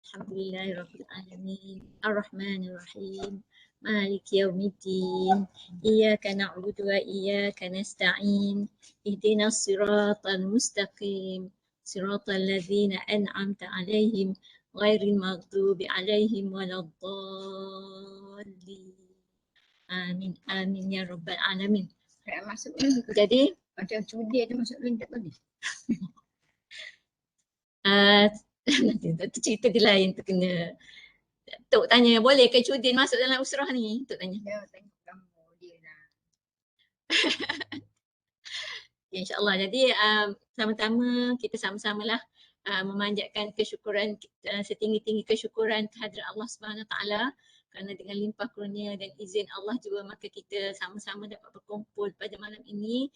Alhamdulillahirabbil alamin. Arrahmanir rahim. Maliki yaumiddin. Iyyaka na'budu wa iyyaka nasta'in. Ihdinas siratal mustaqim. Siratal ladzina an'amta 'alaihim ghairil maghdubi 'alaihim waladdallin. Amin amin ya rabbal alamin. Masuk ni. Jadi Macam cudi ada masuk ni tak boleh. nanti tu cerita di lain tu kena Tok tanya boleh ke Cudin masuk dalam usrah ni? Tok tanya. Dia tengok gambar dia lah. Ya, InsyaAllah. Jadi sama-sama kita sama-samalah memanjatkan kesyukuran setinggi-tinggi kesyukuran kehadrat Allah Subhanahu Taala kerana dengan limpah kurnia dan izin Allah juga maka kita sama-sama dapat berkumpul pada malam ini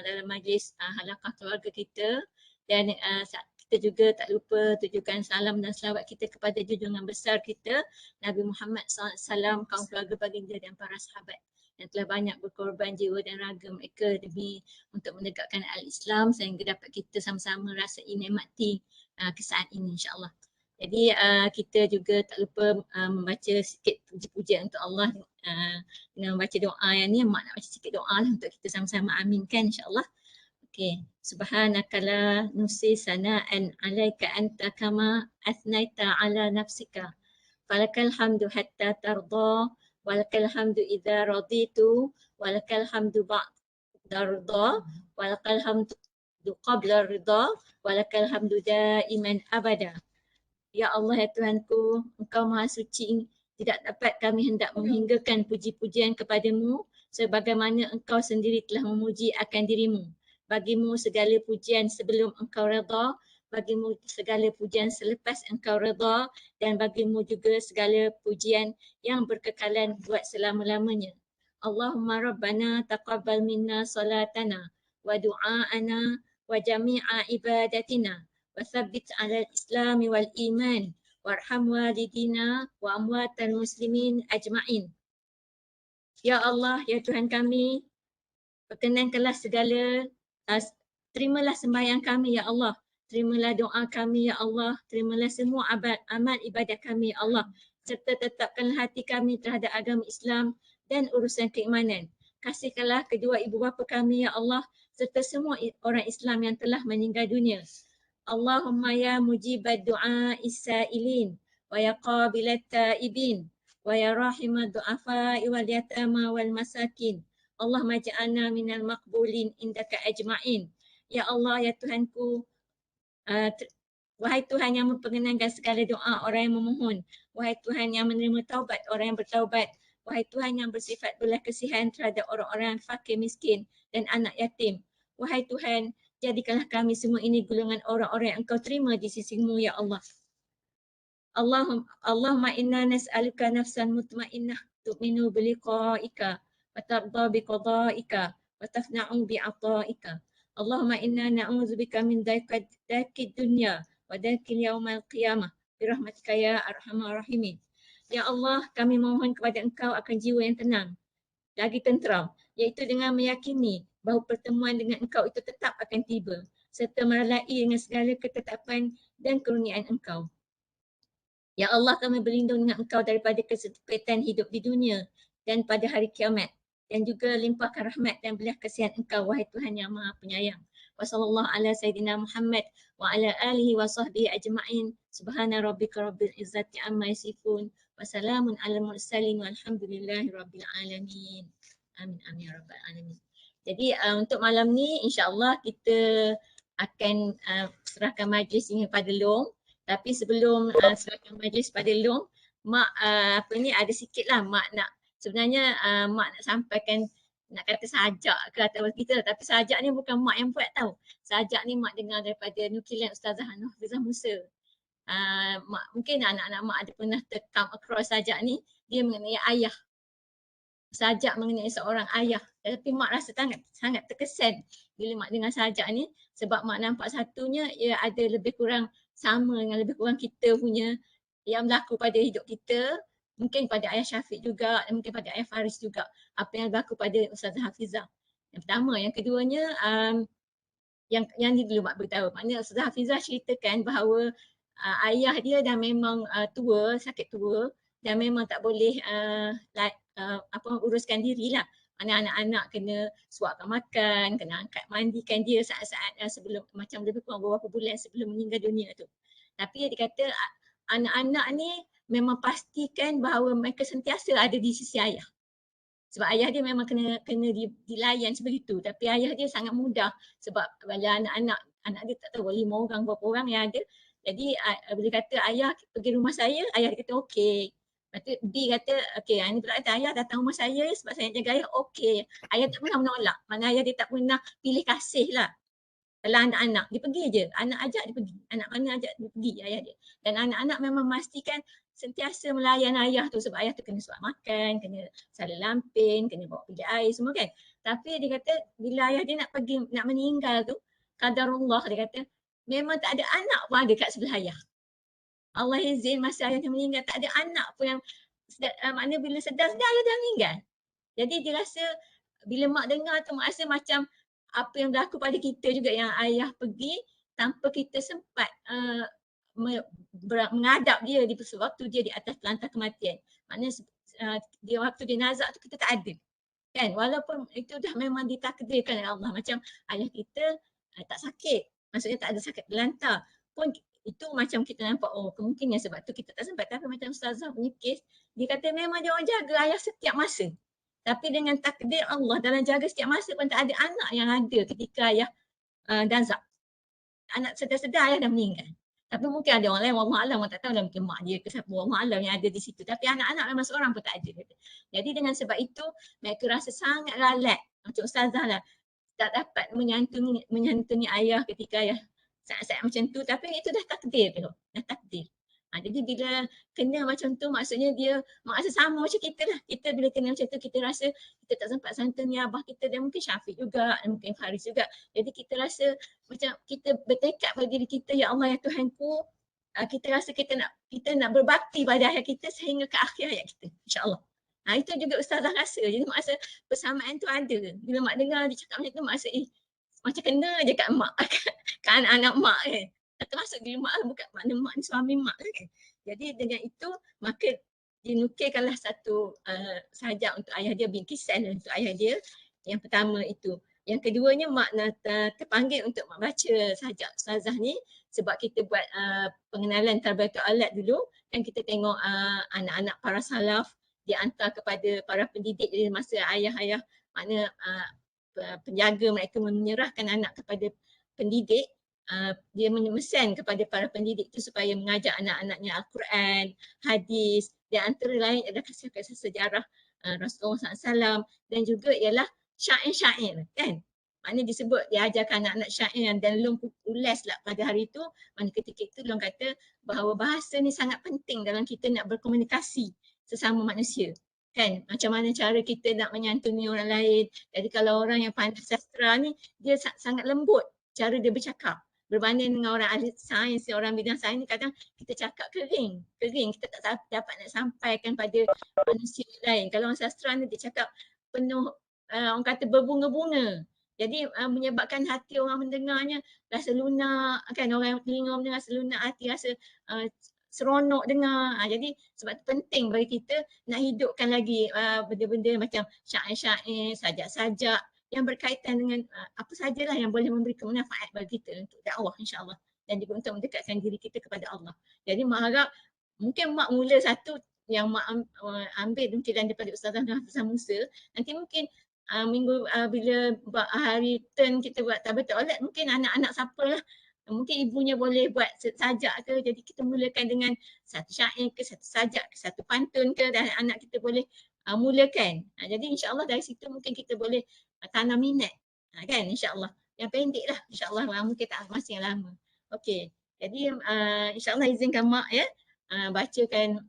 dalam majlis halaqah keluarga kita dan kita juga tak lupa tujukan salam dan selawat kita kepada junjungan besar kita Nabi Muhammad SAW, kaum keluarga baginda dan para sahabat yang telah banyak berkorban jiwa dan raga mereka demi untuk menegakkan al-Islam sehingga dapat kita sama-sama rasai nikmati kesaat ini insya-Allah. Jadi kita juga tak lupa membaca sikit puji-pujian untuk Allah dengan membaca doa yang ni. Mak nak baca sikit doa lah untuk kita sama-sama aminkan insya-Allah. Okey, subhanaka la nusi sana'an 'alaika anta kama athnaita 'ala nafsika. Falakal hamdu hatta tarda, walakal hamdu idza raditu, walakal hamdu ba'da rida, walakal hamdu qabla rida, walakal hamdu daiman abada. Ya Allah, ya Tuhanku, Engkau Maha Suci, tidak dapat kami hendak menghinggakan puji-pujian kepadamu sebagaimana Engkau sendiri telah memuji akan dirimu. Bagimu segala pujian sebelum Engkau redha, bagimu segala pujian selepas Engkau redha dan bagimu juga segala pujian yang berkekalan buat selama-lamanya. Allahumma Rabbana taqabbal minna salatana wa du'aana wa jami'a ibadatina wa thabbit 'ala al-islami wal iman warham walidina wa amwatal muslimin ajma'in. Ya Allah, ya Tuhan kami, perkenankanlah segala terimalah sembahyang kami ya Allah, terimalah doa kami ya Allah, terimalah semua amal ibadah kami ya Allah, serta tetapkanlah hati kami terhadap agama Islam dan urusan keimanan. Kasihkanlah kedua ibu bapa kami ya Allah serta semua orang Islam yang telah meninggal dunia. Allahumma ya mujibad du'a is-sa'ilin wa ya qabilat ta'ibin wa ya rahimad du'afa wal yatama wal masakin. Allahumma ja'alna minal maqbulin indaka ajma'in. Ya Allah, ya Tuhanku, wahai Tuhan yang memperkenankan segala doa orang yang memohon. Wahai Tuhan yang menerima taubat orang yang bertaubat. Wahai Tuhan yang bersifat belas kasihan terhadap orang-orang fakir miskin dan anak yatim. Wahai Tuhan, jadikanlah kami semua ini golongan orang-orang yang Engkau terima di sisi-Mu ya Allah. Allahumma inna nas'aluka nafsan mutmainnah tu'minu biliqa'ika wa tarda biqada'ika wa tafna'u bi'ata'ika. Allahumma inna na'udzubika min daqid dunya wa daqil yaumal qiyamah birahmatika ya arhamar rahimin. Ya Allah, kami mohon kepada Engkau akan jiwa yang tenang lagi tenteram, iaitu dengan meyakini bahawa pertemuan dengan Engkau itu tetap akan tiba serta meralai dengan segala ketetapan dan kurniaan Engkau. Ya Allah, kami berlindung dengan Engkau daripada kesempitan hidup di dunia dan pada hari kiamat, dan juga limpahkan rahmat dan belas kasihan Engkau, wahai Tuhan yang Maha Penyayang. Wa sallallahu ala sayyidina Muhammad wa ala alihi wa sahbihi ajma'in. Subhana rabbika rabbil izzati amma yasifun wa salamun alal mursalin walhamdulillahi rabbil alamin. Amin amin ya rabbal alamin. Jadi untuk malam ni insya-Allah kita akan serahkan majlis ini pada Long. Tapi sebelum serahkan majlis pada Long, Mak ada sikit lah Mak nak, sebenarnya Mak nak sampaikan, nak kata sajak ke atau kita, tapi sajak ni bukan Mak yang buat tau. Sajak ni Mak dengar daripada nukilan Ustazah Nurhafizah Musa. Mak, mungkin anak-anak Mak ada pernah come across sajak ni, dia mengenai ayah. Sajak mengenai seorang ayah. Tapi Mak rasa sangat terkesan bila Mak dengar sajak ni, sebab Mak nampak satunya ia ada lebih kurang sama dengan lebih kurang kita punya yang berlaku pada hidup kita, mungkin pada ayah Syafiq juga, mungkin pada ayah Faris juga, apa yang berlaku pada Ustazah Hafizah. Yang pertama, yang keduanya yang ni dulu Mak beritahu. Maknanya Ustazah Hafizah ceritakan bahawa ayah dia dah memang tua, sakit tua dan memang tak boleh uruskan diri lah. Mana anak-anak kena suapkan makan, kena angkat mandikan dia saat-saat sebelum, macam lebih kurang beberapa bulan sebelum meninggal dunia tu. Tapi dia kata anak-anak ni memang pastikan bahawa mereka sentiasa ada di sisi ayah. Sebab ayah dia memang kena dilayan sebegitu. Tapi ayah dia sangat mudah sebab bila anak dia tak tahu 5 orang berapa orang yang ada. Jadi bila kata ayah pergi rumah saya, ayah dia kata okey. Lepas tu B kata okey, ini pula kata ayah datang rumah saya sebab saya jaga ayah, okey. Ayah tak pernah menolak. Mana ayah dia tak pernah pilih kasih lah. Kalau anak-anak, dia pergi je. Anak ajak dia pergi. Anak mana ajak dia pergi, ayah dia. Dan anak-anak memang memastikan sentiasa melayan ayah tu sebab ayah tu kena suap makan, kena salin lampin, kena bawa pergi air semua kan. Tapi dia kata bila ayah dia nak pergi, nak meninggal tu, qadarullah dia kata, memang tak ada anak pun ada kat sebelah ayah. Allah izin masa ayah dia meninggal, tak ada anak pun yang maknanya bila sedar-sedar ayah dah meninggal. Jadi dia rasa bila mak dengar tu mak rasa macam apa yang berlaku pada kita juga yang ayah pergi tanpa kita sempat menghadap dia di waktu dia di atas pelantar kematian. Maknanya dia waktu dia nazak tu kita tak ada. Kan? Walaupun itu dah memang ditakdirkan oleh Allah. Macam ayah kita tak sakit. Maksudnya tak ada sakit pelantar. Pun itu macam kita nampak, oh kemungkinan sebab tu kita tak sempat. Tapi macam Ustazah punya kes, dia kata memang dia orang jaga ayah setiap masa. Tapi dengan takdir Allah dalam jaga setiap masa pun tak ada anak yang ada ketika ayah nazak. Anak sedar-sedar ayah dah meninggal. Tapi mungkin ada orang lain, Allah Alam, orang tak tahu lah mungkin mak dia ke siapa, Allah Alam yang ada di situ. Tapi anak-anak memang seorang pun tak ada. Jadi dengan sebab itu, mereka rasa sangat ralat. Macam Ustazah lah, tak dapat menyantuni ayah ketika ayah saat-saat macam tu. Tapi itu dah takdir tu, dah takdir. Jadi bila kena macam tu maksudnya dia rasa sama macam kita lah. Kita bila kena macam tu kita rasa kita tak sempat santuni abah kita dan mungkin Syafiq juga, dan mungkin Faris juga. Jadi kita rasa macam kita bertekad pada diri kita, ya Allah ya Tuhanku, kita rasa kita nak berbakti pada ayah kita sehingga ke akhir hayat kita, insya-Allah. Itu juga Ustazah rasa. Jadi mak rasa persamaan tu ada. Bila mak dengar dia cakap macam tu mak rasa macam kena je kat mak, kat anak-anak mak kan. Termasuk diri mak lah, bukan makna mak ni suami mak kan. Jadi dengan itu maka dinukilkanlah satu sajak untuk ayah dia, bingkisan untuk ayah dia. Yang pertama itu. Yang keduanya mak terpanggil untuk mak baca sajak Ustazah ni sebab kita buat pengenalan Tarbiyatul Aulad dulu dan kita tengok anak-anak para salaf dihantar kepada para pendidik dari masa ayah-ayah, makna penjaga mereka menyerahkan anak kepada pendidik. Dia memesan kepada para pendidik itu supaya mengajar anak-anaknya Al-Quran, hadis dan antara lain adalah kisah-kisah sejarah Rasulullah SAW dan juga ialah syair-syair kan. Maknanya disebut diajarkan anak-anak syair dan Long ulas lah pada hari itu. Mana ketika itu Long kata bahawa bahasa ni sangat penting dalam kita nak berkomunikasi sesama manusia. Kan, macam mana cara kita nak menyantuni orang lain. Jadi kalau orang yang pandai sastra ni, dia sangat lembut cara dia bercakap. Berbanding dengan orang ahli sains, orang bidang sains ni kadang kita cakap kering. Kita tak dapat nak sampaikan pada manusia lain. Kalau orang sastra ni dia cakap penuh, orang kata berbunga-bunga. Jadi menyebabkan hati orang mendengarnya rasa lunak kan, orang yang telinga mendengar rasa lunak, hati rasa seronok dengar. Jadi sebab itu penting bagi kita nak hidupkan lagi benda-benda macam syair-syair, sajak-sajak yang berkaitan dengan apa sajalah yang boleh memberi manfaat bagi kita untuk dakwah insya-Allah dan juga untuk mendekatkan diri kita kepada Allah. Jadi mak harap mungkin mak mula satu yang mak ambil nutilan daripada Ustazah Hafizah Musa, nanti mungkin minggu bila hari turn kita buat Tarbiyatul Aulad mungkin anak-anak siapalah, mungkin ibunya boleh buat sajak ke, jadi kita mulakan dengan satu syair ke, satu sajak ke, satu pantun ke dan anak kita boleh mulakan. Jadi insya-Allah dari situ mungkin kita boleh tanam minat kan, insya-Allah. Yang pendek lah insya-Allah, mungkin tak masa yang lama. Okey. Jadi insya-Allah izinkan mak ya bacakan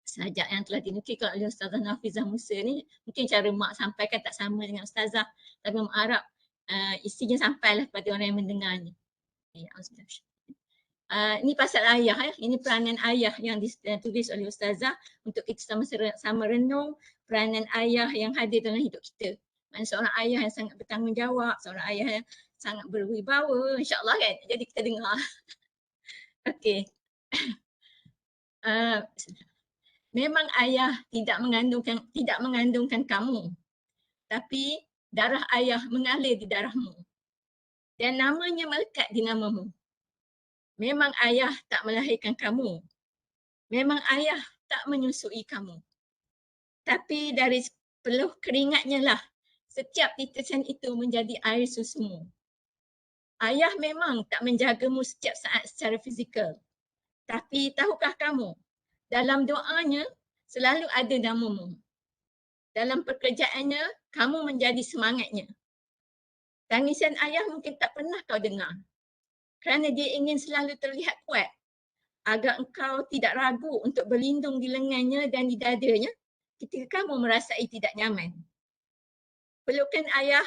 sajak yang telah dinukilkan oleh Ustazah Hafizah Musa ni. Mungkin cara mak sampaikan tak sama dengan Ustazah, tapi mak harap isinya sampailah kepada orang yang mendengarnya. Ini pasal ayah ya. Ini peranan ayah yang ditulis oleh Ustazah untuk kita sama-sama renung peranan ayah yang hadir dalam hidup kita. Maksudnya seorang ayah yang sangat bertanggungjawab, seorang ayah yang sangat berwibawa, insya-Allah kan. Jadi kita dengar. Okey. Uh, memang ayah tidak mengandungkan kamu, tapi darah ayah mengalir di darahmu dan namanya melekat di namamu. Memang ayah tak melahirkan kamu. Memang ayah tak menyusui kamu. Tapi dari peluh keringatnya lah setiap titisan itu menjadi air susumu. Ayah memang tak menjagamu setiap saat secara fizikal. Tapi tahukah kamu, dalam doanya selalu ada namamu. Dalam pekerjaannya, kamu menjadi semangatnya. Tangisan ayah mungkin tak pernah kau dengar kerana dia ingin selalu terlihat kuat agar engkau tidak ragu untuk berlindung di lengannya dan di dadanya ketika kamu merasai tidak nyaman. Pelukan ayah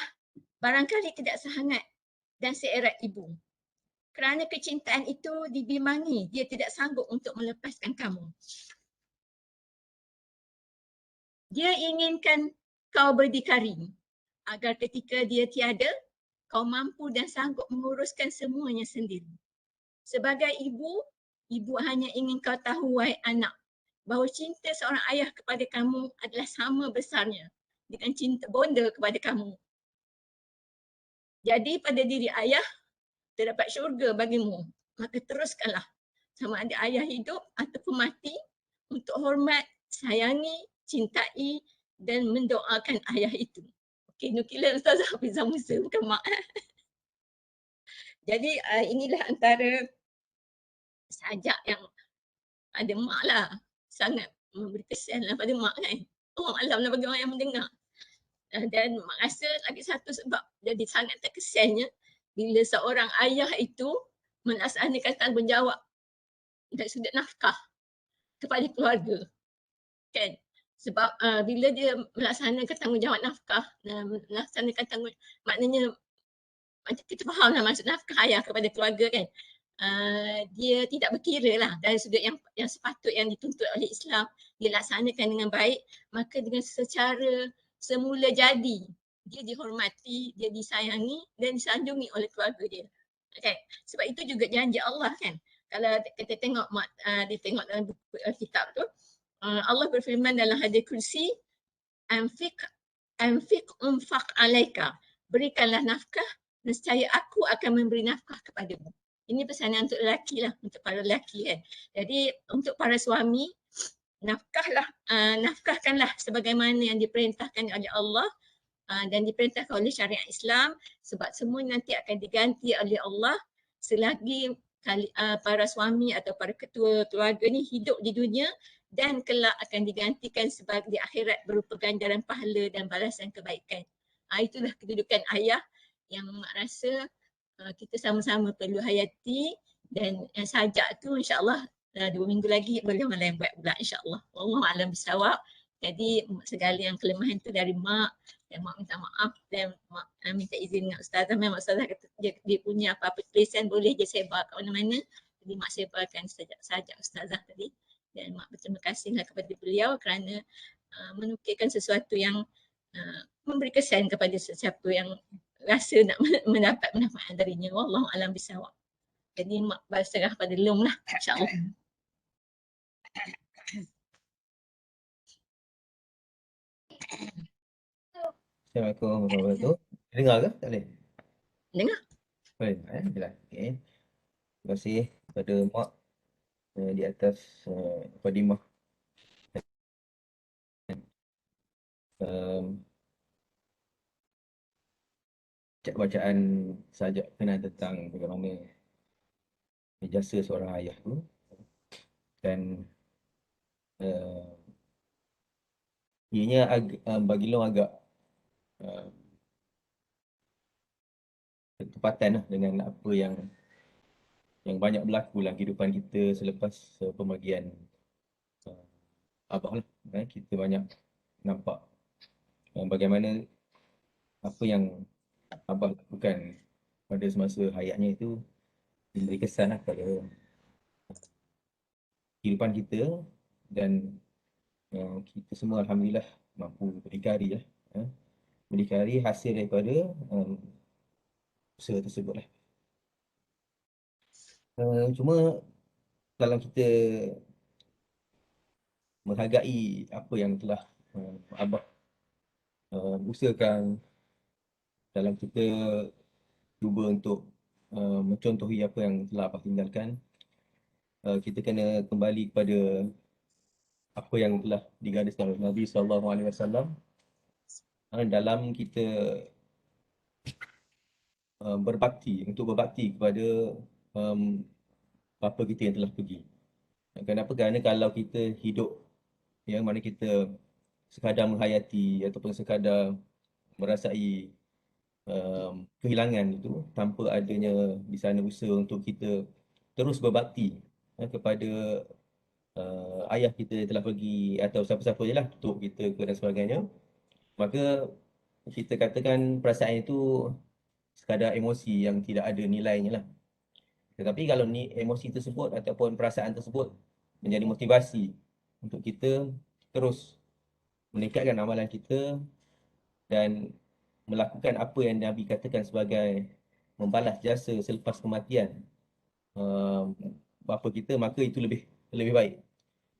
barangkali tidak sehangat dan seerat ibu. Kerana kecintaan itu dibimbang dia tidak sanggup untuk melepaskan kamu. Dia inginkan kau berdikari agar ketika dia tiada, kau mampu dan sanggup menguruskan semuanya sendiri. Sebagai ibu, ibu hanya ingin kau tahu, wahai anak, bahawa cinta seorang ayah kepada kamu adalah sama besarnya dengan cinta bonda kepada kamu. Jadi pada diri ayah, terdapat syurga bagimu. Maka teruskanlah sama ada ayah hidup ataupun mati untuk hormat, sayangi, cintai dan mendoakan ayah itu. Okey, nukilan Ustazah Hafizah Musa, bukan mak. Jadi inilah antara sajak yang ada mak lah. Sangat memberi kesan lah pada mak kan. Allah Alam lah bagi orang yang mendengar. Dan mak rasa lagi satu sebab jadi sangat terkesannya bila seorang ayah itu melaksanakan tanggungjawab dari sudut nafkah kepada keluarga. Kan? Sebab bila dia melaksanakan tanggungjawab nafkah, melaksanakan maknanya macam kita faham lah maksud nafkah ayah kepada keluarga kan. Dia tidak berkira lah dari sudut yang sepatut yang dituntut oleh Islam, dia laksanakan dengan baik, maka dengan secara semula jadi dia dihormati, dia disayangi dan disanjungi oleh keluarga dia. Okay. Sebab itu juga janji Allah kan. Kalau kita tengok dia tengok dalam buku kitab tu, Allah berfirman dalam hadis kursi, anfiq unfaq alaika, berikanlah nafkah, nescaya aku akan memberi nafkah kepadamu. Ini pesanan untuk lelaki lah, untuk para lelaki kan. Jadi untuk para suami, nafkahkanlah sebagaimana yang diperintahkan oleh Allah dan diperintahkan oleh syariat Islam, sebab semua nanti akan diganti oleh Allah selagi para suami atau para ketua keluarga ni hidup di dunia dan kelak akan digantikan sebagai di akhirat berupa ganjaran pahala dan balasan kebaikan. Itulah kedudukan ayah yang mak rasa kita sama-sama perlu hayati, dan yang sajak tu insya-Allah 2 minggu lagi boleh malam buat pula insya-Allah. Wallahu a'lam bissawab. Jadi segala yang kelemahan tu dari mak, dan mak minta maaf dan mak minta izin dengan ustazah. Memang ustazah kata dia punya apa-apa tulisan boleh je sebar kat mana-mana. Jadi mak sebarkan sajak ustazah tadi. Dan mak berterima kasihlah kepada beliau kerana menukilkan sesuatu yang memberi kesan kepada sesiapa yang rasa nak mendapat manfaat darinya. Wallahu a'lam bissawab. Jadi mak berserah pada Long lah, insya-Allah. Assalamualaikum warahmatullahi wabarakatuh. Dengar ke? Tak boleh? Dengar. Boleh, jelas. Okay. Terima kasih kepada mak di atas mukadimah bacaan sajak kenal tentang bagaimana jasa seorang ayah tu, dan ianya bagi Long agak bertepatan lah dengan apa yang banyak berlaku dalam kehidupan kita selepas pembagian abah lah. Kita banyak nampak bagaimana apa yang abah lakukan pada semasa hayatnya itu memberi kesan lah pada kehidupan kita, dan kita semua alhamdulillah mampu berdikari lah, berdikari hasil daripada usaha tersebut lah. Cuma dalam kita menghargai apa yang telah Abah usahakan, dalam kita cuba untuk mencontohi apa yang telah Abah tinggalkan, kita kena kembali kepada apa yang telah digariskan oleh Nabi SAW dalam kita berbakti kepada um, bapa kita yang telah pergi. Kenapa? Kerana kalau kita hidup yang mana kita sekadar menghayati ataupun sekadar merasai kehilangan itu tanpa adanya di sana usaha untuk kita terus berbakti kepada ayah kita yang telah pergi atau siapa-siapa je lah, tok kita ke dan sebagainya, maka kita katakan perasaan itu sekadar emosi yang tidak ada nilainya lah. Tetapi kalau ni emosi tersebut ataupun perasaan tersebut menjadi motivasi untuk kita terus meningkatkan amalan kita dan melakukan apa yang Nabi katakan sebagai membalas jasa selepas kematian bapa kita, maka itu lebih lebih baik.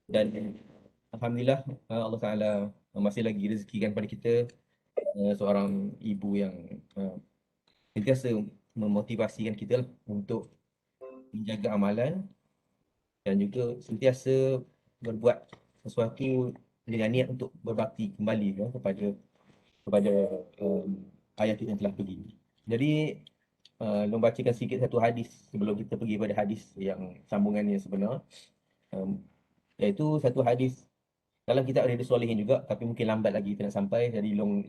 Dan alhamdulillah Allah Taala masih lagi rezekikan pada kita seorang ibu yang sentiasa memotivasikan kita lah untuk menjaga amalan dan juga sentiasa berbuat sesuatu dengan niat untuk berbakti kembali kepada ayah kita yang telah pergi. Jadi membacakan sikit satu hadis sebelum kita pergi pada hadis yang sambungannya sebenar, iaitu satu hadis dalam kitab Riyadhus Shalihin juga, tapi mungkin lambat lagi kita nak sampai, jadi long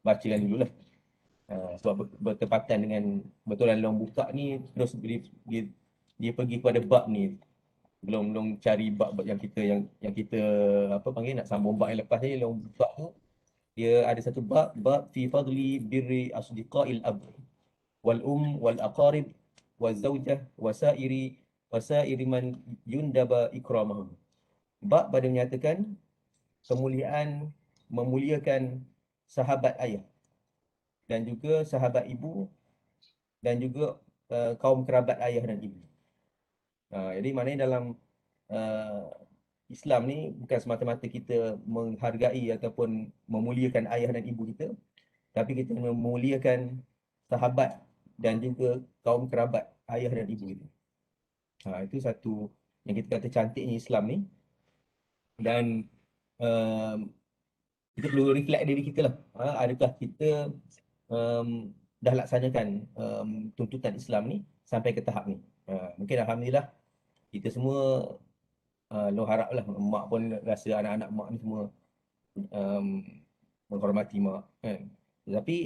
bacakan dululah. Sebab bertepatan dengan betulan long buka ni, terus dia pergi kepada bab ni, belum cari bab yang kita apa panggil, nak sambung bab yang lepas ni. Long buka tu dia ada satu bab fi fadli birri asdiqail ab wal wal aqarib wal zaujah wasairi man yundaba ikramahum. Bab pada menyatakan memuliakan sahabat ayah dan juga sahabat ibu dan juga kaum kerabat ayah dan ibu. Jadi maknanya dalam Islam ni bukan semata-mata kita menghargai ataupun memuliakan ayah dan ibu kita, tapi kita memuliakan sahabat dan juga kaum kerabat ayah dan ibu kita. Itu satu yang kita kata cantiknya Islam ni. Dan kita perlu reflect diri kita lah. Adakah kita dah laksanakan tuntutan Islam ni sampai ke tahap ni? Mungkin alhamdulillah kita semua lo harap lah mak pun rasa anak-anak mak ni semua menghormati mak kan. Tetapi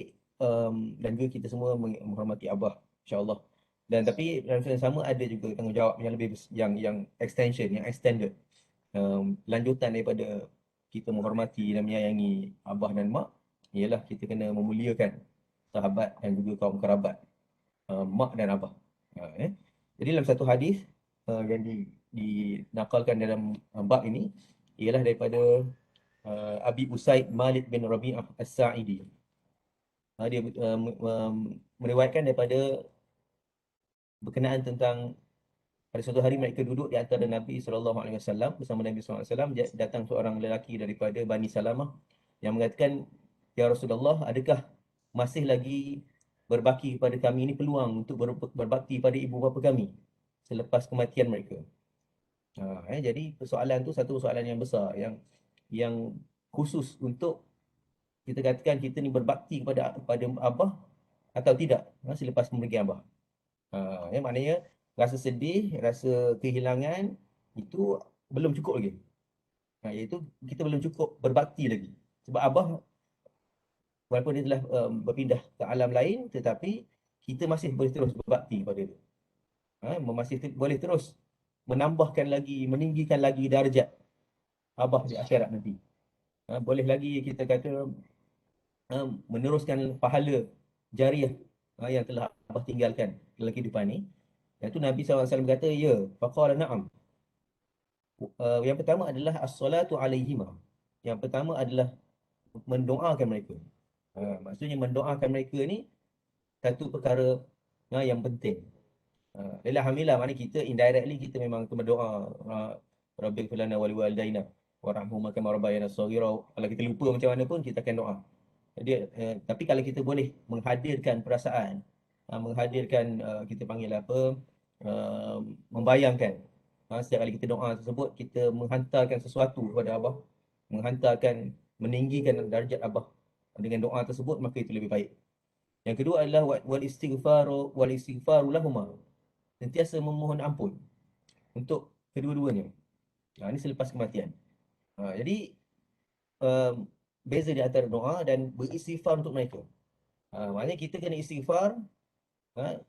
dan juga kita semua menghormati abah, insya-Allah. Dan tapi dalam masa yang sama ada juga tanggungjawab yang lebih yang extension, yang extended, lanjutan daripada kita menghormati dan menyayangi abah dan mak, ialah kita kena memuliakan sahabat dan juga kaum kerabat mak dan abah. Jadi dalam satu hadis yang dinakalkan dalam bab ini ialah daripada Abi Usaid Malik bin Rabi'ah As-Sa'idi. Dia meriwayatkan daripada berkenaan tentang pada suatu hari mereka duduk di antara Nabi SAW bersama Nabi SAW. Datang seorang lelaki daripada Bani Salamah yang mengatakan, "Ya Rasulullah, adakah masih lagi berbaki kepada kami ini peluang untuk berbakti pada ibu bapa kami selepas kematian mereka?" Jadi persoalan tu satu soalan yang besar, yang khusus untuk kita katakan kita ni berbakti kepada abah atau tidak selepas kemergian abah. Maknanya rasa sedih, rasa kehilangan itu belum cukup lagi. Iaitu kita belum cukup berbakti lagi. Sebab abah walaupun dia telah berpindah ke alam lain, tetapi kita masih boleh terus berbakti kepada dia. Masih boleh terus menambahkan lagi, meninggikan lagi darjat abah di akhirat nanti. Boleh lagi kita kata meneruskan pahala jariah yang telah abah tinggalkan dalam kehidupan ni. Iaitu Nabi SAW berkata, ya, faqala na'am. Yang pertama adalah as-salatu alaihima. Yang pertama adalah mendoakan mereka. Maksudnya mendoakan mereka ni satu perkara yang penting. Alhamdulillah, maknanya kita indirectly kita memang berdoa, Rabbighfir lana wa liwalidayna warhamhuma kama rabbayana shaghira. Kalau kita lupa macam mana pun kita akan doa. Jadi tapi kalau kita boleh menghadirkan perasaan, menghadirkan kita panggil apa, membayangkan, setiap kali kita doa tersebut kita menghantarkan sesuatu kepada Allah, menghantarkan, meninggikan darjat Allah dengan doa tersebut, maka itu lebih baik. Yang kedua adalah wal istighfaru lahuma, sentiasa memohon ampun untuk kedua-duanya. Ini selepas kematian. Jadi beza di antara doa dan beristighfar untuk mereka. Maknanya kita kena istighfar,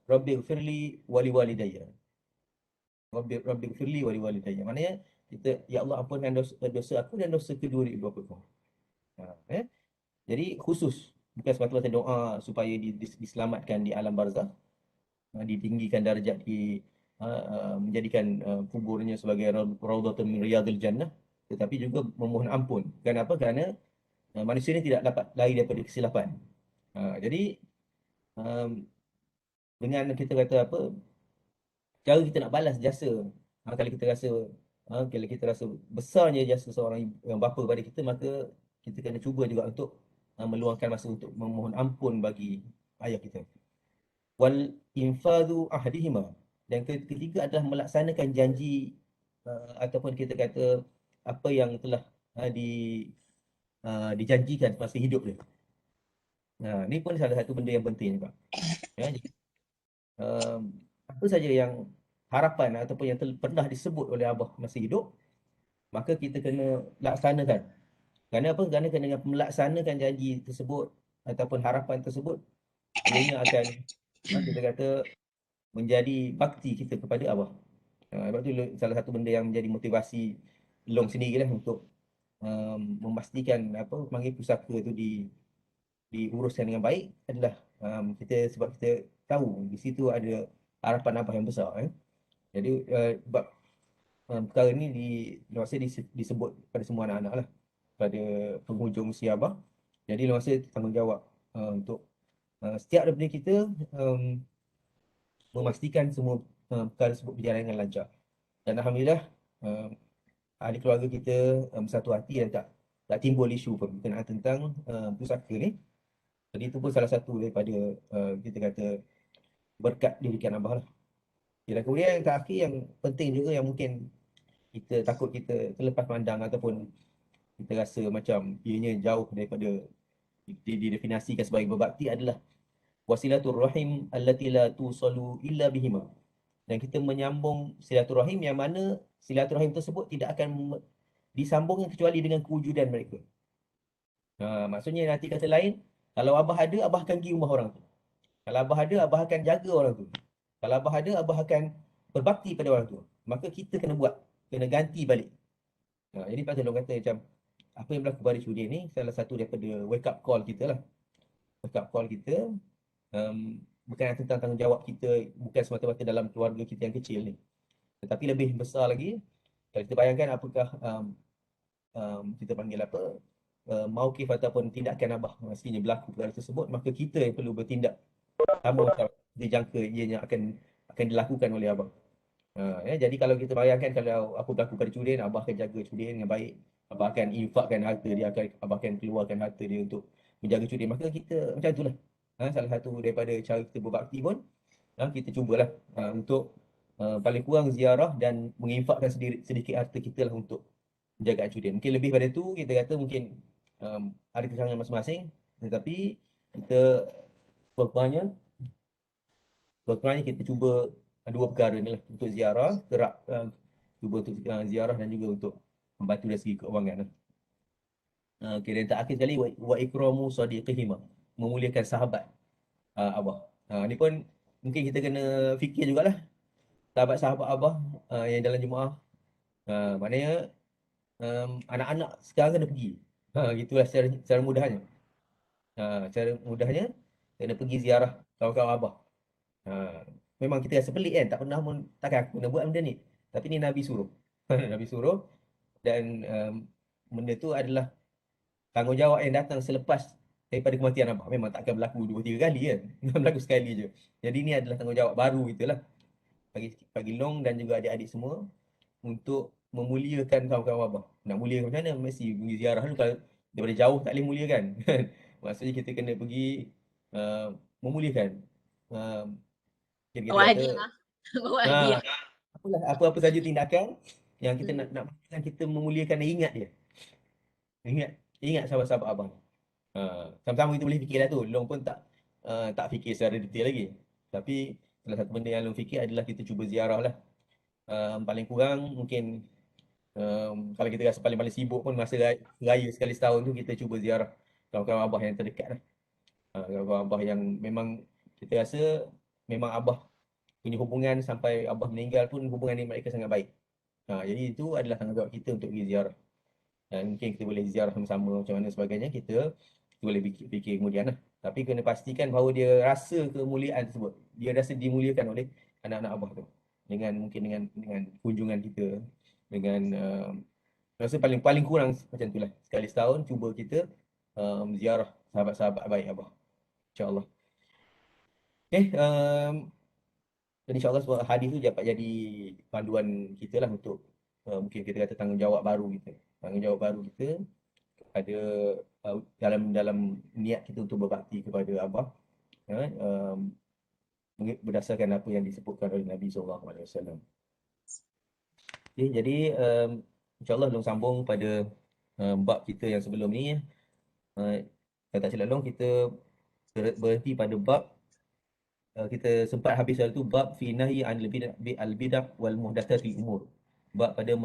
Rabbighfirli wa liwalidayya. Rabbighfirli wa liwalidayya. Maknanya kita, ya Allah ampunkan dosa aku dan dosa kedua ibu bapaku. Jadi khusus, bukan semata-mata doa supaya diselamatkan di alam barzakh, ditinggikan darjat, menjadikan kuburnya sebagai raudhatun min riyadil jannah, tetapi juga memohon ampun. Kenapa? Kerana manusia ini tidak dapat lari daripada kesilapan. Jadi dengan kita kata apa, cara kita nak balas jasa, kalau kita rasa kalau kita rasa besarnya jasa seorang bapa pada kita, maka kita kena cuba juga untuk meluangkan masa untuk memohon ampun bagi ayah kita. Wal infadhu ahdihima, dan ketiga adalah melaksanakan janji, ataupun kita kata apa yang telah dijanjikan semasa hidup dia. Ini pun salah satu benda yang penting juga. Apa saja yang harapan ataupun yang pernah disebut oleh Abah masa hidup, maka kita kena laksanakan. Kerana apa? Kerana dengan melaksanakan janji tersebut ataupun harapan tersebut, ianya akan kita kata menjadi bakti kita kepada Abah. Sebab tu salah satu benda yang menjadi motivasi Long sendirilah untuk memastikan apa panggil pusaka tu diuruskan dengan baik adalah sebab kita tahu di situ ada harapan Abah yang besar. Jadi perkara ni disebut pada semua anak-anak lah, pada penghujung usia Abah. Jadi masa tanggungjawab untuk setiap daripada kita memastikan semua perkara tersebut berjalan dengan lancar. Dan Alhamdulillah ahli keluarga kita satu hati dan tak timbul isu pun berkenaan tentang pusaka ni. Jadi itu pun salah satu daripada kita kata berkat didikan Abah lah. Dan kemudian yang terakhir yang penting juga, yang mungkin kita takut kita terlepas pandang ataupun kita rasa macam ianya jauh daripada didefinisikan sebagai berbakti, adalah wasilatul rahim allati la tusalu illa bihima. Dan kita menyambung silaturahim yang mana silaturahim tersebut tidak akan disambungkan kecuali dengan kewujudan mereka. Maksudnya nanti kata lain, kalau Abah ada, Abah akan pergi rumah orang tu. Kalau Abah ada, Abah akan jaga orang tu. Kalau Abah ada, Abah akan berbakti pada orang tu. Maka kita kena buat, kena ganti balik. Jadi Pak Tolong kata macam apa yang berlaku pada Syudin ni salah satu daripada wake up call kita lah. Wake up call kita bukan tentang tanggungjawab kita, bukan semata-mata dalam keluarga kita yang kecil ni, tetapi lebih besar lagi, kalau kita bayangkan apakah kita panggil apa, mauqif ataupun tindakan Abah mestinya berlaku perkara tersebut, maka kita yang perlu bertindak sama macam dijangka ianya akan dilakukan oleh Abah. Jadi kalau kita bayangkan kalau apa berlaku pada Cudin, Abah akan jaga Cudin dengan baik, Abah akan infakkan harta dia, Abah akan keluarkan harta dia untuk menjaga Cudin, maka kita macam itulah. Salah satu daripada cara kita berbakti pun, kita cubalah untuk paling kurang ziarah dan menginfakkan sedikit harta kita lah untuk menjaga Cudin. Mungkin lebih pada tu kita kata mungkin ada kesangan masing-masing, tetapi kita berkurangnya kita cuba dua perkara ni lah, untuk ziarah, cuba untuk ziarah dan juga untuk membantu dari segi keuangan lah. Okay, dan terakhir sekali, wa ikramu sadiqihima, memuliakan sahabat Abah. Ni pun mungkin kita kena fikir jugalah, sahabat-sahabat Abah yang dalam jemaah, maknanya anak-anak sekarang kena pergi. Gitulah secara mudahnya. Secara mudahnya kena pergi ziarah kawan-kawan Abah. Memang kita rasa pelik kan, tak pernah pun, takkan aku nak buat benda ni, tapi ni Nabi suruh. Nabi suruh, dan benda tu adalah tanggungjawab yang datang selepas daripada kematian Abah. Memang takkan berlaku 2-3 kali kan. Berlaku sekali je. Jadi ni adalah tanggungjawab baru kita lah. bagi Long dan juga adik-adik semua untuk memuliakan kawan-kawan abah. Nak muliakan macam mana? Mesti pergi ziarah dulu. Kalau daripada jauh tak boleh muliakan. Maksudnya kita kena pergi uh, memuliakan. Uh, Kira-kira Bawa kata, hadiah. Bawa ha, hadiah. apa-apa saja tindakan yang kita Hmm. nak memuliakan, kita memuliakan dan ingat dia. Ingat sahabat-sahabat abang. Sama-sama kita boleh fikirlah tu. Long pun tak fikir secara detail lagi. Tapi salah satu benda yang Long fikir adalah kita cuba ziarah lah. Paling kurang mungkin kalau kita rasa paling-paling sibuk pun masa raya sekali setahun tu kita cuba ziarah kawan-kawan abah yang terdekat lah. Kawan-kawan abah yang memang kita rasa memang abah punya hubungan sampai abah meninggal pun hubungan dengan mereka sangat baik. Jadi itu adalah tanggungjawab kita untuk pergi ziarah. Dan mungkin kita boleh ziarah sama-sama macam mana sebagainya. Kita boleh fikir kemudian lah. Tapi kena pastikan bahawa dia rasa kemuliaan tersebut. Dia rasa dimuliakan oleh anak-anak abah tu. Mungkin dengan kunjungan kita. Dengan rasa paling paling kurang macam itulah. Sekali setahun cuba kita ziarah sahabat-sahabat baik abah. InsyaAllah. Okay. Dan insyaAllah sebab hadis tu dapat jadi panduan kita lah untuk mungkin kita kata tanggungjawab baru kita. Tanggungjawab baru kita ada dalam dalam niat kita untuk berbakti kepada abah. Berdasarkan apa yang disebutkan oleh Nabi SAW. Okay, jadi insyaAllah Long sambung pada bab kita yang sebelum ni. Kalau tak silap Long, kita berhenti pada bab kita sempat habis tu bab fi nahyi al bidah wal muhdatsatil umur. Bab pada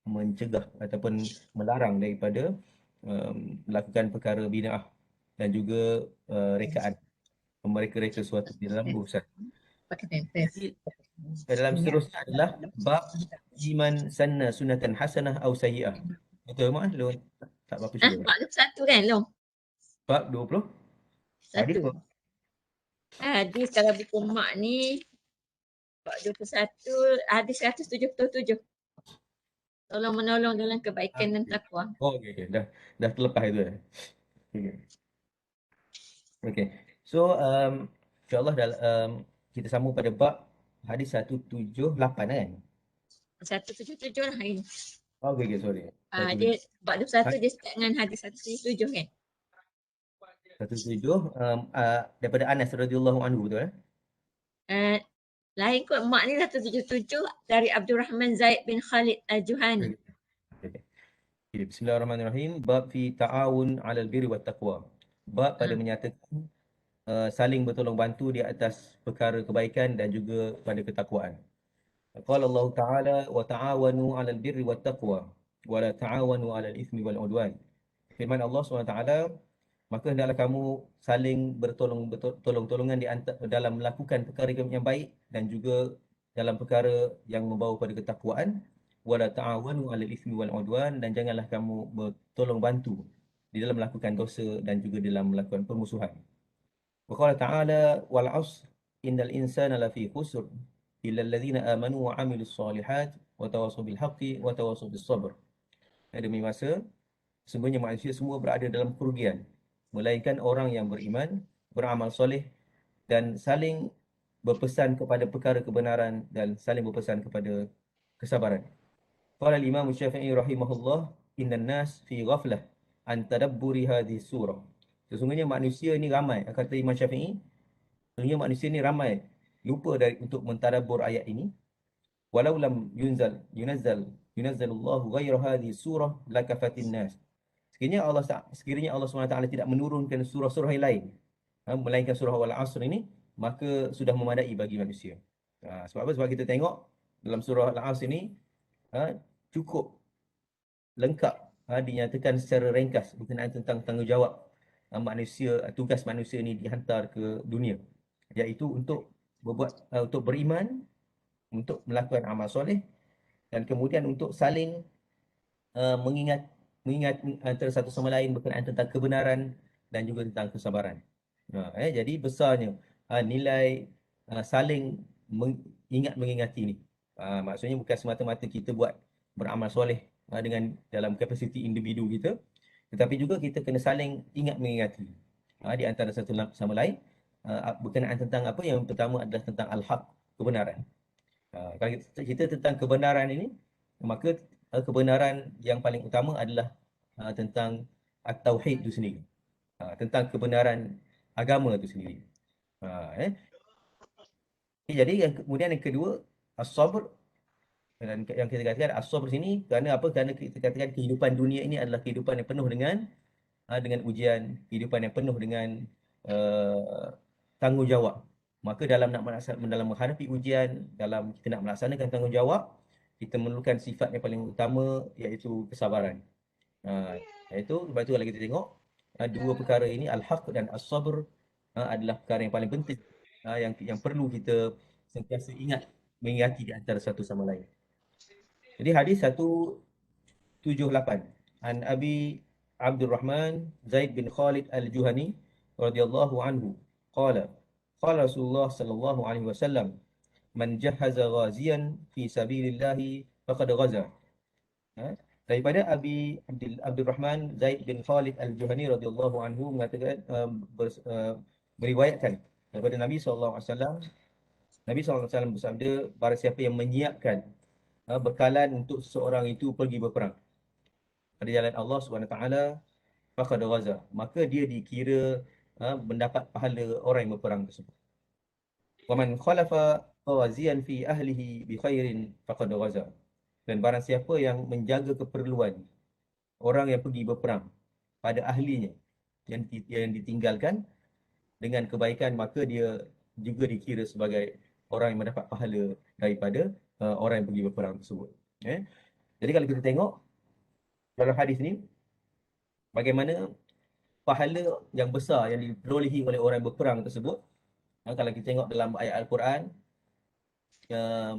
mencegah ataupun melarang daripada melakukan perkara bid'ah dan juga rekaan, mereka-reka suatu di dalam urusan. Pakai tempes. Dalam seterusnya adalah bab iman sanna sunatan hasanah au sayyi'ah. Betul mak? Lu tak berapa sure. Bab 21 kan Long? Bab 20. Hadis 1. Hadis kalau buku mak ni bab 21, hadis 177. Tolong menolong dalam kebaikan dan takwa. Okey. Dah terlepas itu. Okey. Okey. So insyaAllah kita sambung pada bab hadis 178 kan? 177 lah hari ni. Okey, sorry. Dia bab 21 dia start dengan hadis 177 kan? 177 daripada Anas radhiyallahu anhu, betul eh? Lain kot mak ni 177 dari Abdul Rahman Zaid bin Khalid Al-Juhani. Okay. Bismillahirrahmanirrahim. Bab fi ta'awun 'alal birri wat taqwa. Bab pada menyatakan saling bertolong bantu di atas perkara kebaikan dan juga pada ketakwaan. Qala Allah Ta'ala wa ta'awanu 'alal birri wat taqwa wa la ta'awanu 'alal itsmi wal 'udwan. Firman Allah SWT, maka hendaklah kamu saling bertolong-tolongan dalam melakukan perkara yang baik dan juga dalam perkara yang membawa pada ketakwaan. Wala ta'awanu 'alal itsmi wal 'udwan, dan janganlah kamu bertolong bantu di dalam melakukan dosa dan juga dalam melakukan permusuhan. Wa qala ta'ala wal 'asr innal insana lafi khusr illa alladhina amanu wa 'amilus solihat wa tawassaw bil haqqi wa tawassaw bis sabr. Demi masa sesungguhnya manusia semua berada dalam kerugian melainkan orang yang beriman, beramal soleh dan saling berpesan kepada perkara kebenaran dan saling berpesan kepada kesabaran. Qala al-Imam Syafi'i rahimahullah, innan nas fi ghaflah an tadabburi hadhihi surah. Sesungguhnya manusia ni ramai, kata Imam Syafi'i, sesungguhnya manusia ni ramai lupa untuk mentadabbur ayat ini. Walau lam yunazzalullahu ghayra hadhihi surah lakafatin nas. Sekiranya Allah SWT tidak menurunkan surah-surah yang lain, melainkan surah Al-Asr ini, maka sudah memadai bagi manusia. Sebab apa? Sebab kita tengok dalam surah Al-Asr ini cukup lengkap dinyatakan secara ringkas berkenaan tentang tanggungjawab manusia, tugas manusia ini dihantar ke dunia, iaitu untuk untuk beriman, untuk melakukan amal soleh dan kemudian untuk saling mengingat antara satu sama lain berkenaan tentang kebenaran dan juga tentang kesabaran. Jadi besarnya nilai saling mengingati ni. Maksudnya bukan semata-mata kita buat beramal soleh dengan dalam kapasiti individu kita, tetapi juga kita kena saling ingat mengingati di antara satu sama lain berkenaan tentang apa? Yang pertama adalah tentang al-haq, kebenaran. Kalau kita cerita tentang kebenaran ini, maka kebenaran yang paling utama adalah tentang at-tauhid itu sendiri. Tentang kebenaran agama itu sendiri. Eh. Jadi kemudian yang kedua, as-sabr. Dan yang kita katakan as-sabr sini kerana apa? Kerana kita katakan kehidupan dunia ini adalah kehidupan yang penuh dengan ujian, kehidupan yang penuh dengan uh, tanggungjawab. Maka dalam menghadapi ujian, dalam kita nak melaksanakan tanggungjawab, kita memerlukan sifat yang paling utama, iaitu kesabaran. Iaitu sebab itu kalau kita tengok dua perkara ini, al-haq dan as-sabr, adalah perkara yang paling penting, yang perlu kita sentiasa mengingati di antara satu sama lain. Jadi hadis 178 an Abi Abdurrahman Zaid bin Khalid Al-Juhani radhiyallahu anhu qala qala Rasulullah sallallahu alaihi wasallam man jahaza ghaziyan fi sabilillah faqad ghaza. Daripada Abdurrahman Zaid bin Khalid Al-Juhani radhiyallahu anhu mengatakan, meriwayatkan daripada Nabi sallallahu alaihi wasallam, Nabi sallallahu alaihi wasallam bersabda, barang siapa yang menyiapkan bekalan untuk seseorang itu pergi berperang pada jalan Allah Subhanahu taala, faqad ghaza, maka dia dikira mendapat pahala orang yang berperang tersebut. Wa man khalafa ghaziyan fi ahlihi bi khairin faqad ghaza, dan barang siapa yang menjaga keperluan orang yang pergi berperang pada ahlinya yang ditinggalkan dengan kebaikan, maka dia juga dikira sebagai orang yang mendapat pahala daripada orang yang pergi berperang tersebut. Jadi kalau kita tengok dalam hadis ni, bagaimana pahala yang besar yang diperolehi oleh orang yang berperang tersebut. Kalau kita tengok dalam ayat Al-Quran,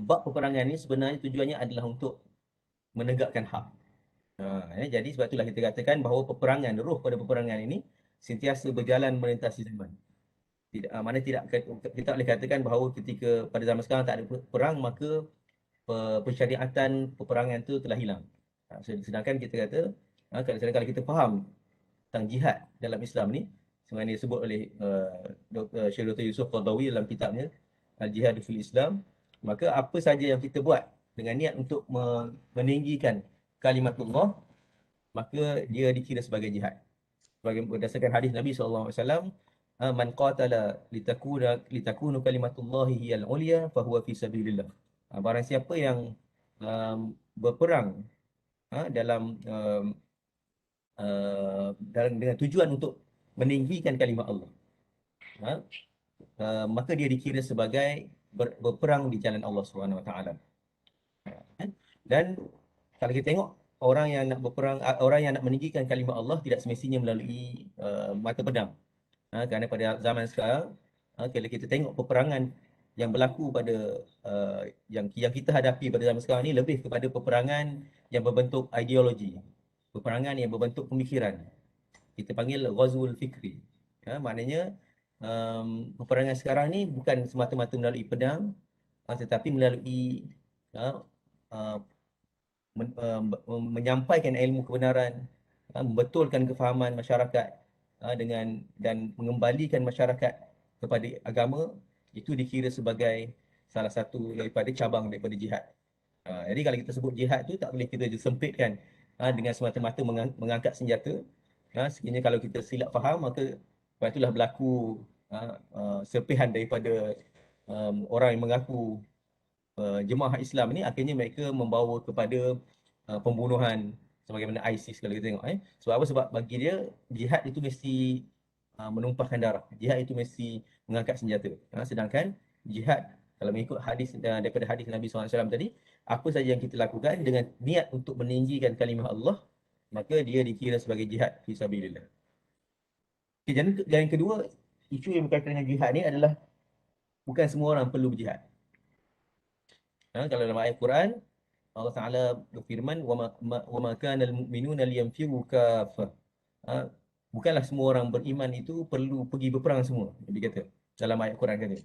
bab peperangan ni sebenarnya tujuannya adalah untuk menegakkan hak. Jadi sebab itulah kita katakan bahawa peperangan, ruh pada peperangan ini sentiasa berjalan melintasi zaman. Mana tidak, kita boleh katakan bahawa ketika pada zaman sekarang tak ada perang, maka persyariatan peperangan itu telah hilang. Sedangkan kita kata, kalau kita faham tentang jihad dalam Islam ni, sebenarnya disebut oleh Syekh Dr. Yusuf Qaradawi dalam kitabnya Al-Jihad fil Islam, maka apa saja yang kita buat dengan niat untuk meninggikan kalimatullah, maka dia dikira sebagai jihad. Berdasarkan hadis Nabi SAW, man qatala litakunu kalimatullahi hiyal ulia fahuwa fi sabilillah. Barang siapa yang berperang dalam dengan tujuan untuk meninggikan kalimah Allah, maka dia dikira sebagai berperang di jalan Allah Subhanahu Wa Taala. Dan kalau kita tengok orang yang nak berperang, orang yang nak meninggikan kalimah Allah tidak semestinya melalui mata pedang. Kerana pada zaman sekarang, kalau kita tengok peperangan yang berlaku pada yang kita hadapi pada zaman sekarang ni, lebih kepada peperangan yang berbentuk ideologi, peperangan yang berbentuk pemikiran. Kita panggil ghazwul fikri. Maknanya peperangan sekarang ni bukan semata-mata melalui pedang, tetapi melalui menyampaikan ilmu kebenaran, membetulkan kefahaman masyarakat dan mengembalikan masyarakat kepada agama. Itu dikira sebagai salah satu daripada cabang daripada jihad. Jadi kalau kita sebut jihad tu, tak boleh kita sempitkan dengan semata-mata mengangkat senjata. Sekiranya kalau kita silap faham, maka lepas itulah berlaku serpihan daripada orang yang mengaku jemaah Islam ni, akhirnya mereka membawa kepada pembunuhan sebagaimana ISIS kalau kita tengok. Sebab apa? Sebab bagi dia jihad itu mesti menumpahkan darah. Jihad itu mesti mengangkat senjata. Sedangkan jihad, kalau mengikut hadis daripada hadis Nabi SAW tadi, apa saja yang kita lakukan dengan niat untuk meninggikan kalimah Allah, maka dia dikira sebagai jihad fi sabilillah. Dan yang kedua, isu yang berkaitan dengan jihad ni adalah bukan semua orang perlu berjihad. Kalau dalam ayat Quran, Allah Ta'ala berfirman, wa ma kana al-mu'minuna liyanfiru kaffah. Bukanlah semua orang beriman itu perlu pergi berperang semua. Nabi kata dalam ayat Quran kata.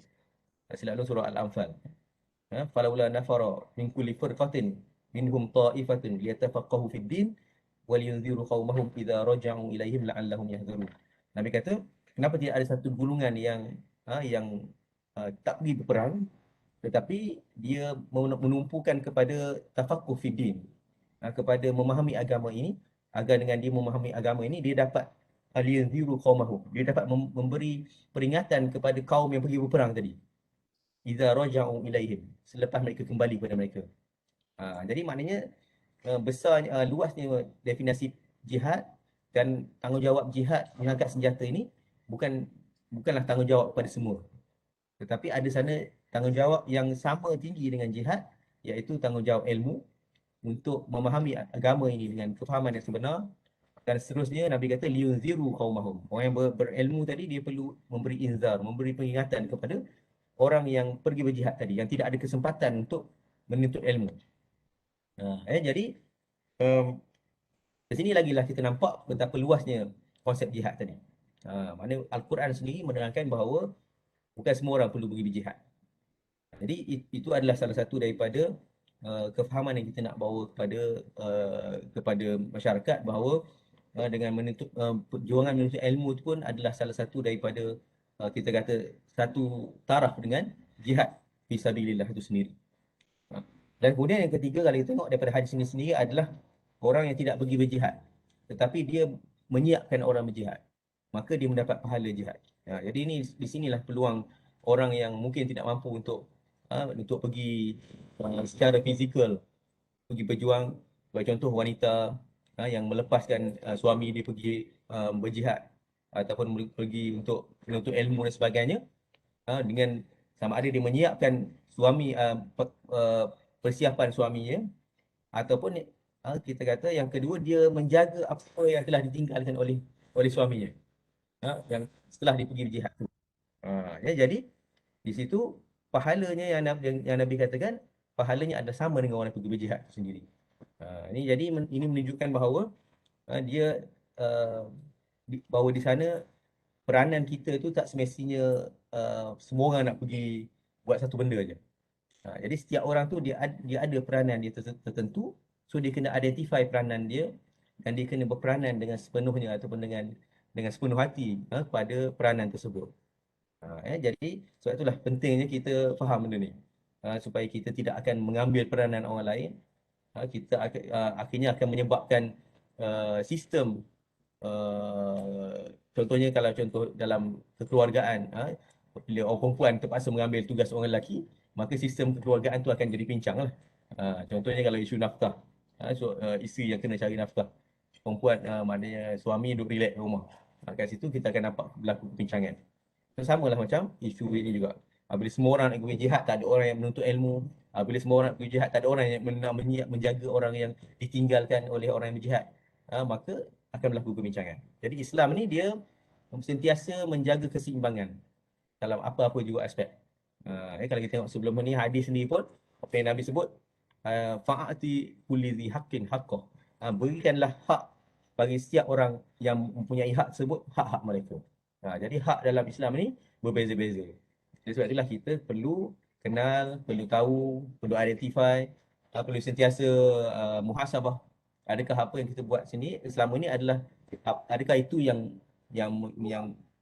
Silap surah Al-Anfal. Falaula nafara min kulli firqatin minhum ta'ifatun liyatafaqahu fid din wa liyunziru qaumahum idza raja'u ilaihim la'allahum yahdharun. Nabi kata, kenapa tidak ada satu golongan yang yang tak pergi berperang, tetapi dia menumpukan kepada tafakuh fiddin, kepada memahami agama ini, agar dengan dia memahami agama ini dia dapat liyunziru qaumahu, dia dapat memberi peringatan kepada kaum yang pergi berperang tadi, idza raja'u ilaihim, selepas mereka kembali kepada mereka. Jadi maknanya besarnya, luasnya definisi jihad, dan tanggungjawab jihad mengangkat senjata ini bukanlah tanggungjawab kepada semua, tetapi ada sana tanggungjawab yang sama tinggi dengan jihad, iaitu tanggungjawab ilmu untuk memahami agama ini dengan kefahaman yang sebenar. Dan seterusnya Nabi kata liyunziru qaumahum. Orang yang berilmu tadi dia perlu memberi inzar, memberi peringatan kepada orang yang pergi berjihad tadi, yang tidak ada kesempatan untuk menuntut ilmu. Jadi di sini lagilah kita nampak betapa luasnya konsep jihad tadi. Maknanya Al-Quran sendiri menerangkan bahawa bukan semua orang perlu pergi berjihad. Jadi itu adalah salah satu daripada kefahaman yang kita nak bawa kepada masyarakat, bahawa dengan perjuangan menuntut ilmu itu pun adalah salah satu daripada kita kata satu taraf dengan jihad fisabilillah itu sendiri. Dan kemudian yang ketiga, kalau kita tengok daripada hadis ini sendiri, adalah orang yang tidak pergi berjihad tetapi dia menyiapkan orang berjihad, maka dia mendapat pahala jihad. Jadi ini di sinilah peluang orang yang mungkin tidak mampu untuk pergi secara fizikal, pergi berjuang. Bagi contoh wanita yang melepaskan suami dia pergi berjihad ataupun pergi untuk menuntut ilmu dan sebagainya, dengan sama ada dia menyiapkan suami, persiapan suaminya, ataupun kita kata yang kedua, dia menjaga apa yang telah ditinggalkan oleh suaminya, yang setelah dia pergi berjihad tu. Jadi di situ pahalanya yang Nabi katakan, pahalanya adalah sama dengan orang yang pergi berjihad itu sendiri. Jadi ini menunjukkan bahawa bahawa di sana peranan kita tu tak semestinya semua orang nak pergi buat satu benda aja. Jadi setiap orang tu dia ada peranan dia tertentu, so dia kena identify peranan dia, dan dia kena berperanan dengan sepenuhnya ataupun dengan sepenuh hati pada peranan tersebut. Jadi sebab itulah pentingnya kita faham benda ni, supaya kita tidak akan mengambil peranan orang lain. Kita akhirnya akan menyebabkan sistem, contohnya kalau contoh dalam kekeluargaan, bila orang perempuan terpaksa mengambil tugas orang lelaki, maka sistem kekeluargaan tu akan jadi pincang lah. Contohnya kalau isu nafkah, isteri yang kena cari nafkah, perempuan maknanya suami duduk relax di rumah, kat situ kita akan nampak berlaku kepincangan. Sama lah macam isu ini juga. Bila semua orang nak pergi jihad, tak ada orang yang menuntut ilmu. Bila semua orang nak pergi jihad, tak ada orang yang nak menjaga orang yang ditinggalkan oleh orang yang berjihad, maka akan berlaku kebincangan. Jadi Islam ni dia sentiasa menjaga keseimbangan dalam apa-apa juga aspek. Kalau kita tengok sebelum ni hadis ni pun, apa yang Nabi sebut, fa'ati kulli dhi haqqin haqqah. Berikanlah hak bagi setiap orang yang mempunyai hak tersebut, hak-hak mereka. Jadi hak dalam Islam ni berbeza-beza. Jadi sebab itulah kita perlu kenal, perlu tahu, perlu identify, perlu sentiasa muhasabah. Adakah apa yang kita buat sini selama ni adakah itu yang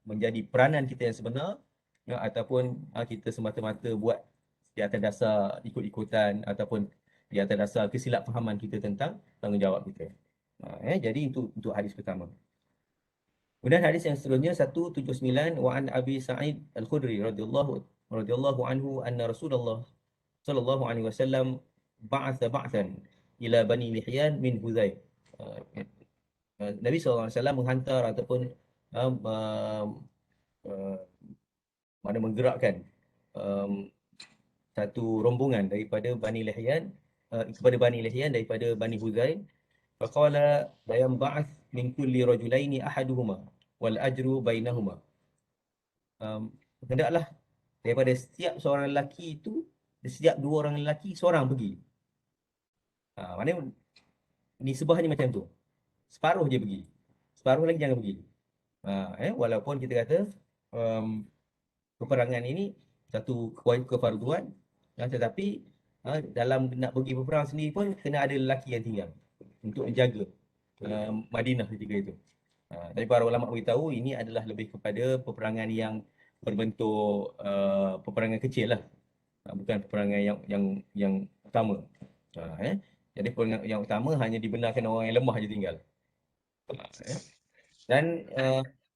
menjadi peranan kita yang sebenar, ataupun kita semata-mata buat di atas dasar ikut-ikutan ataupun di atas dasar kesilapfahaman kita tentang tanggungjawab kita. Jadi itu untuk hadis pertama. Kemudian hadis yang seterusnya 179, wa an Abi Sa'id Al-Khudri radhiyallahu anhu anna Rasulullah sallallahu alaihi wasallam ba'atha ba'than ila Bani Lihyan min Hudzail. Nabi sallallahu alaihi wasallam menghantar ataupun mana menggerakkan satu rombongan daripada Bani Lihyan kepada Bani Lihyan daripada Bani Hudzail. Faqala la yanba'ath min kulli rajulaini ahaduhuma wal ajru bainahuma. Hendaklah daripada setiap seorang lelaki itu, setiap dua orang lelaki seorang pergi. Maknanya nisbahnya macam tu. Separuh je pergi, separuh lagi jangan pergi. Walaupun kita kata peperangan ini satu kefarduan, tetapi dalam nak pergi berperang sendiri pun kena ada lelaki yang tinggal untuk menjaga Madinah ketika itu. Tapi para ulama beritahu ini adalah lebih kepada peperangan yang berbentuk peperangan kecil lah. Bukan peperangan yang utama. Jadi peperangan yang utama hanya dibenarkan orang yang lemah je tinggal. Eh. Dan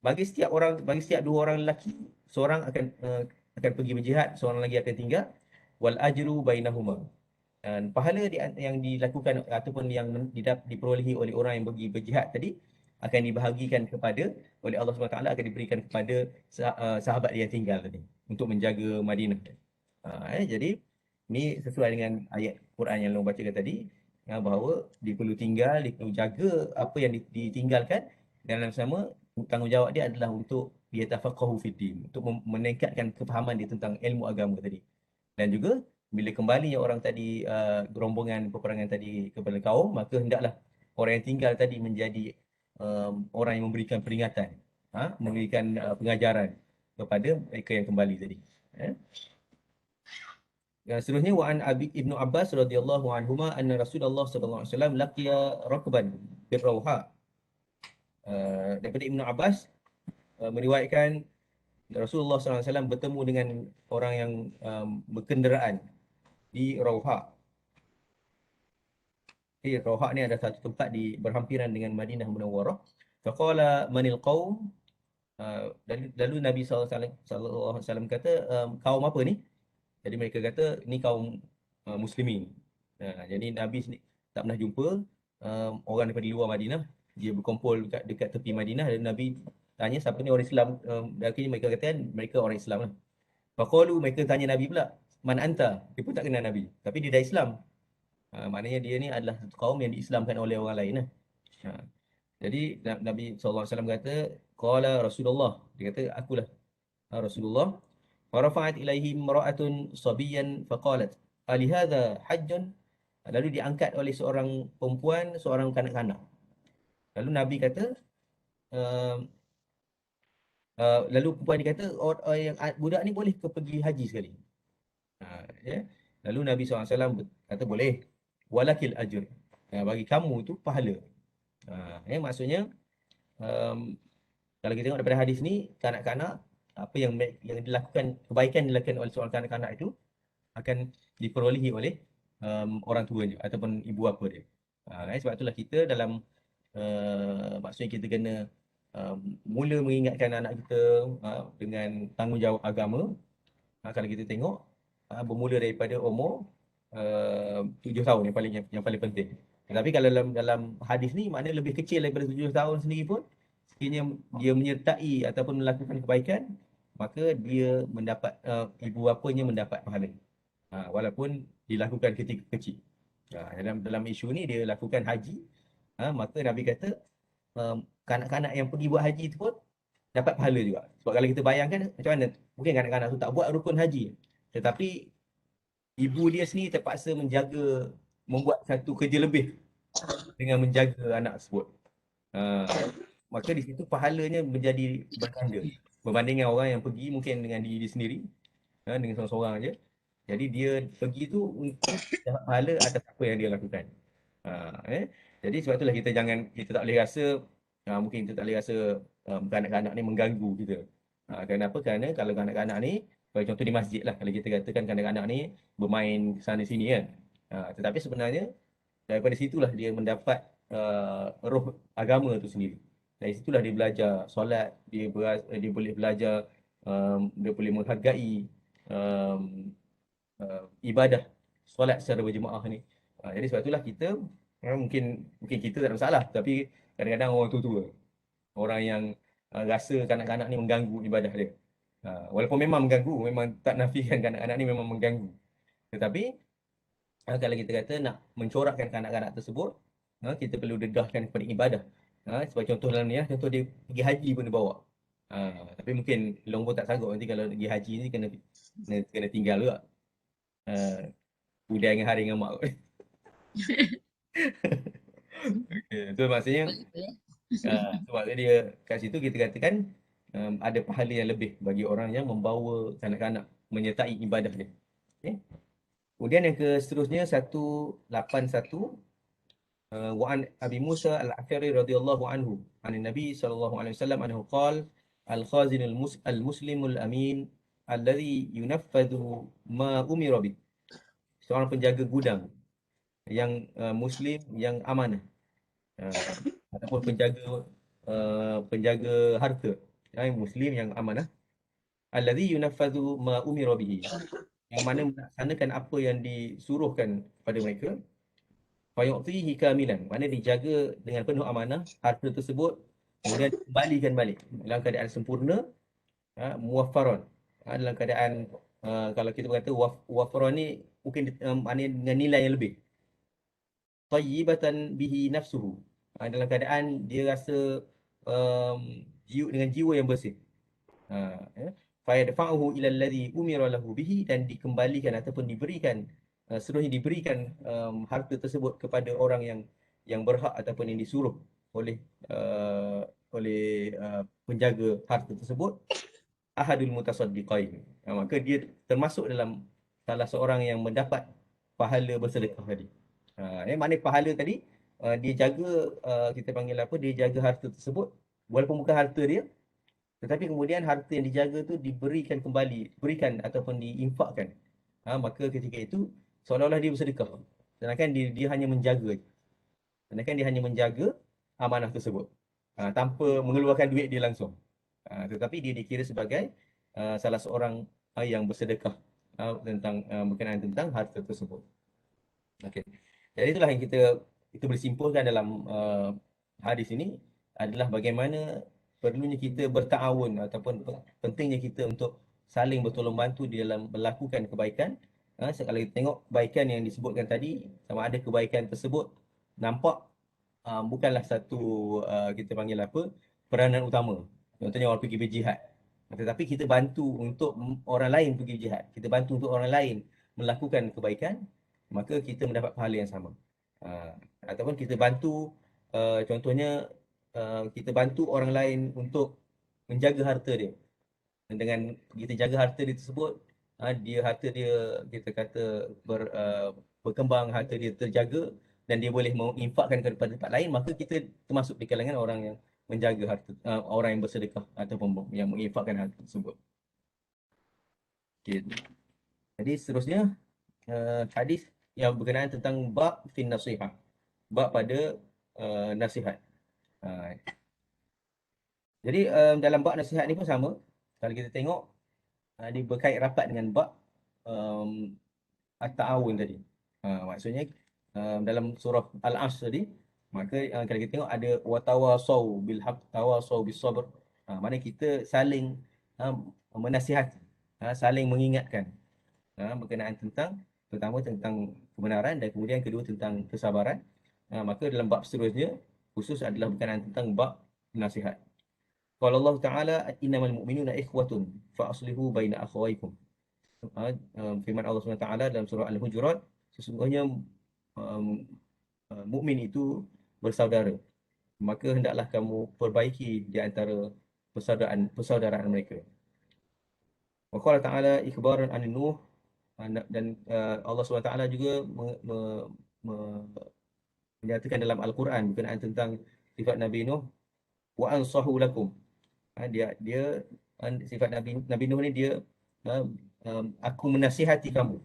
bagi setiap dua orang lelaki, seorang akan pergi berjihad, seorang lagi akan tinggal. Wal ajru bainahuma. Dan pahala yang dilakukan ataupun yang diperolehi oleh orang yang pergi berjihad tadi akan dibahagikan oleh Allah SWT, akan diberikan kepada sahabat dia yang tinggal tadi untuk menjaga Madinah. Jadi ni sesuai dengan ayat Quran yang long bacakan tadi, bahawa dia perlu tinggal, dia perlu jaga apa yang ditinggalkan, dan dalam sama tanggungjawab dia adalah untuk yatafaqahu fid din, untuk meningkatkan kefahaman dia tentang ilmu agama tadi. Dan juga bila kembalinya orang tadi, rombongan peperangan tadi kepada kaum, maka hendaklah orang yang tinggal tadi menjadi orang yang memberikan peringatan, memberikan pengajaran kepada mereka yang kembali tadi. Yang seterusnya, wa an Ibnu Abbas radhiyallahu anhuma anna Rasulullah sallallahu alaihi wasallam laqiya rakban birrawha. Daripada Ibnu Abbas meriwayatkan Rasulullah sallallahu alaihi wasallam bertemu dengan orang yang berkenderaan di Rawha. Rawha ni ada satu tempat berhampiran dengan Madinah Munawwarah. Faqala manil qaum. Lalu Nabi sallallahu alaihi wasallam kata, kaum apa ni? Jadi mereka kata ni kaum muslimin. Jadi Nabi tak pernah jumpa orang daripada luar Madinah. Dia berkumpul dekat tepi Madinah, dan Nabi tanya siapa ni orang Islam. Dan akhirnya mereka katakan mereka orang Islam lah. Faqalu, mereka tanya Nabi pula, man anta? Dia pun tak kenal Nabi, tapi dia dah Islam. Maknanya dia ni adalah satu kaum yang diislamkan oleh orang lain lah. Jadi Nabi SAW kata, qala Rasulullah, dia kata akulah Rasulullah. Farafa'at ilaihi imra'atun sabiyan faqalat ali hadha hajjun. Lalu diangkat oleh seorang perempuan, seorang kanak-kanak. Lalu Nabi kata, lalu perempuan dia kata, yang budak ni boleh ke pergi haji sekali? Lalu Nabi SAW kata boleh. Walakil ajr. Bagi kamu tu pahala. Maksudnya kalau kita tengok daripada hadis ni, kanak-kanak, apa yang dilakukan, kebaikan dilakukan oleh seorang kanak-kanak itu akan diperolehi oleh orang tuanya ataupun ibu bapa dia. Sebab itulah kita dalam maksudnya kita kena mula mengingatkan anak kita dengan tanggungjawab agama. Kalau kita tengok, bermula daripada umur 7 tahun yang paling penting. Tetapi kalau dalam hadis ni, maknanya lebih kecil daripada 7 tahun sendiri pun, sekiranya dia menyertai ataupun melakukan kebaikan, maka dia mendapat, ibu bapanya mendapat pahala, walaupun dilakukan ketika kecil. Dalam isu ni dia lakukan haji, maka Nabi kata kanak-kanak yang pergi buat haji tu pun dapat pahala juga. Sebab kalau kita bayangkan macam mana, mungkin kanak-kanak tu tak buat rukun haji, tetapi ibu dia sendiri terpaksa membuat satu kerja lebih dengan menjaga anak tersebut. Maka di situ pahalanya menjadi berganda berbanding dengan orang yang pergi mungkin dengan diri dia sendiri, dengan seorang-seorang aja. Jadi dia pergi tu untuk dapat pahala atas apa yang dia lakukan. Jadi sebab itulah kita tak boleh rasa, mungkin kita tak boleh rasa kanak-kanak ni mengganggu kita. Kenapa? Kerana kalau kanak-kanak ni, contoh di masjid lah, kalau kita katakan kanak-kanak ni bermain sana sini kan. Tetapi sebenarnya daripada situlah dia mendapat roh agama tu sendiri. Dari situlah dia belajar solat, dia boleh belajar, dia boleh menghargai ibadah solat secara berjemaah ni. Jadi sebab itulah kita, mungkin kita tak ada masalah, tapi kadang-kadang orang tua-tua, orang yang rasa kanak-kanak ni mengganggu ibadah dia. Walaupun memang mengganggu, memang tak nafikan kanak-kanak ni memang mengganggu. Tetapi kalau kita kata nak mencorakkan kanak-kanak tersebut, kita perlu dedahkan kepada ibadah. Sebagai contoh dalam ni, contoh dia pergi haji pun dia bawa. Tapi mungkin long pun tak sanggup, nanti kalau pergi haji ni kena tinggal juga. Udah dengan hari dengan mak. Okay. So maksudnya sebab dia kat situ kita katakan ada pahala yang lebih bagi orang yang membawa kanak-kanak menyertai ibadah dia. Okay. Kemudian yang seterusnya 181, wa an Abi Musa al-Ash'ari radhiyallahu anhu an Nabi sallallahu alaihi wasallam anhu qala al-muslimul amin alladhi yunaffadhu ma umira bih. Seorang penjaga gudang yang muslim yang amanah. Ataupun penjaga harta yang muslim yang amanah. Alladhi yunaffadhu ma umira bihi. Yang mana melaksanakan apa yang disuruhkan kepada mereka. Fayu'tihi kamilan. Mana dijaga dengan penuh amanah harta tersebut, kemudian dikembalikan balik dalam keadaan sempurna, muwaffaron. Dalam keadaan kalau kita berkata waffaron ni mungkin maknanya dengan nilai yang lebih. Tayyibatan bihi nafsuhu. Dalam keadaan dia rasa dengan jiwa yang bersih. Fayadfa'uhu ila alladhi umira lahu bihi, dan dikembalikan ataupun diberikan seluruhnya diberikan harta tersebut kepada orang yang berhak ataupun yang disuruh oleh penjaga harta tersebut, ahadul mutasaddiqain. Maka dia termasuk dalam salah seorang yang mendapat pahala bersedekah tadi. Maknanya pahala tadi dia jaga, kita panggil apa, dia jaga harta tersebut walaupun bukan harta dia, tetapi kemudian harta yang dijaga tu diberikan kembali, berikan ataupun diinfakkan. Maka ketika itu seolah-olah dia bersedekah. Sedangkan dia hanya menjaga. Sedangkan dia hanya menjaga amanah tersebut. Tanpa mengeluarkan duit dia langsung. Tetapi dia dikira sebagai salah seorang yang bersedekah berkenaan tentang harta tersebut. Okey. Jadi itulah yang kita boleh simpulkan dalam hadis ini adalah bagaimana perlunya kita bertaawun ataupun pentingnya kita untuk saling bertolong bantu di dalam melakukan kebaikan. Kalau kita tengok kebaikan yang disebutkan tadi, sama ada kebaikan tersebut nampak bukanlah satu kita panggil apa, peranan utama. Contohnya orang pergi berjihad. Tetapi kita bantu untuk orang lain pergi berjihad. Kita bantu untuk orang lain melakukan kebaikan, maka kita mendapat pahala yang sama. Ataupun kita bantu, contohnya kita bantu orang lain untuk menjaga harta dia. Dan dengan kita jaga harta dia tersebut, harta dia kita kata berkembang, harta dia terjaga dan dia boleh menginfakkan kepada tempat lain, maka kita termasuk di kalangan orang yang menjaga harta, orang yang bersedekah ataupun yang menginfakkan harta tersebut. Okay. Jadi seterusnya hadis yang berkenaan tentang bab fin nasihat, bab pada nasihat. Jadi dalam bab nasihat ni pun sama. Kalau kita tengok dia berkait rapat dengan bab at-ta'awun tadi. Maksudnya dalam surah Al-Asr tadi, maka kalau kita tengok ada watawasau bil haqq, tawasau bis sabr. Mana kita saling menasihati, saling mengingatkan berkenaan pertama tentang kebenaran dan kemudian kedua tentang kesabaran. Maka dalam bab seterusnya khusus adalah berkenaan tentang bab nasihat. Qala Allah Ta'ala innamal mu'minuna ikhwatun fa aslihu baina akhawaykum. Firman Allah SWT dalam surah Al-Hujurat, sesungguhnya mukmin itu bersaudara, maka hendaklah kamu perbaiki di antara persaudaraan mereka. Wa qala ta'ala ikhbaran an Nuh, dan Allah SWT juga menyatakan dalam Al-Quran berkenaan tentang sifat Nabi Nuh, wa ansahu lakum. Dia sifat Nabi Nuh ni dia aku menasihati kamu.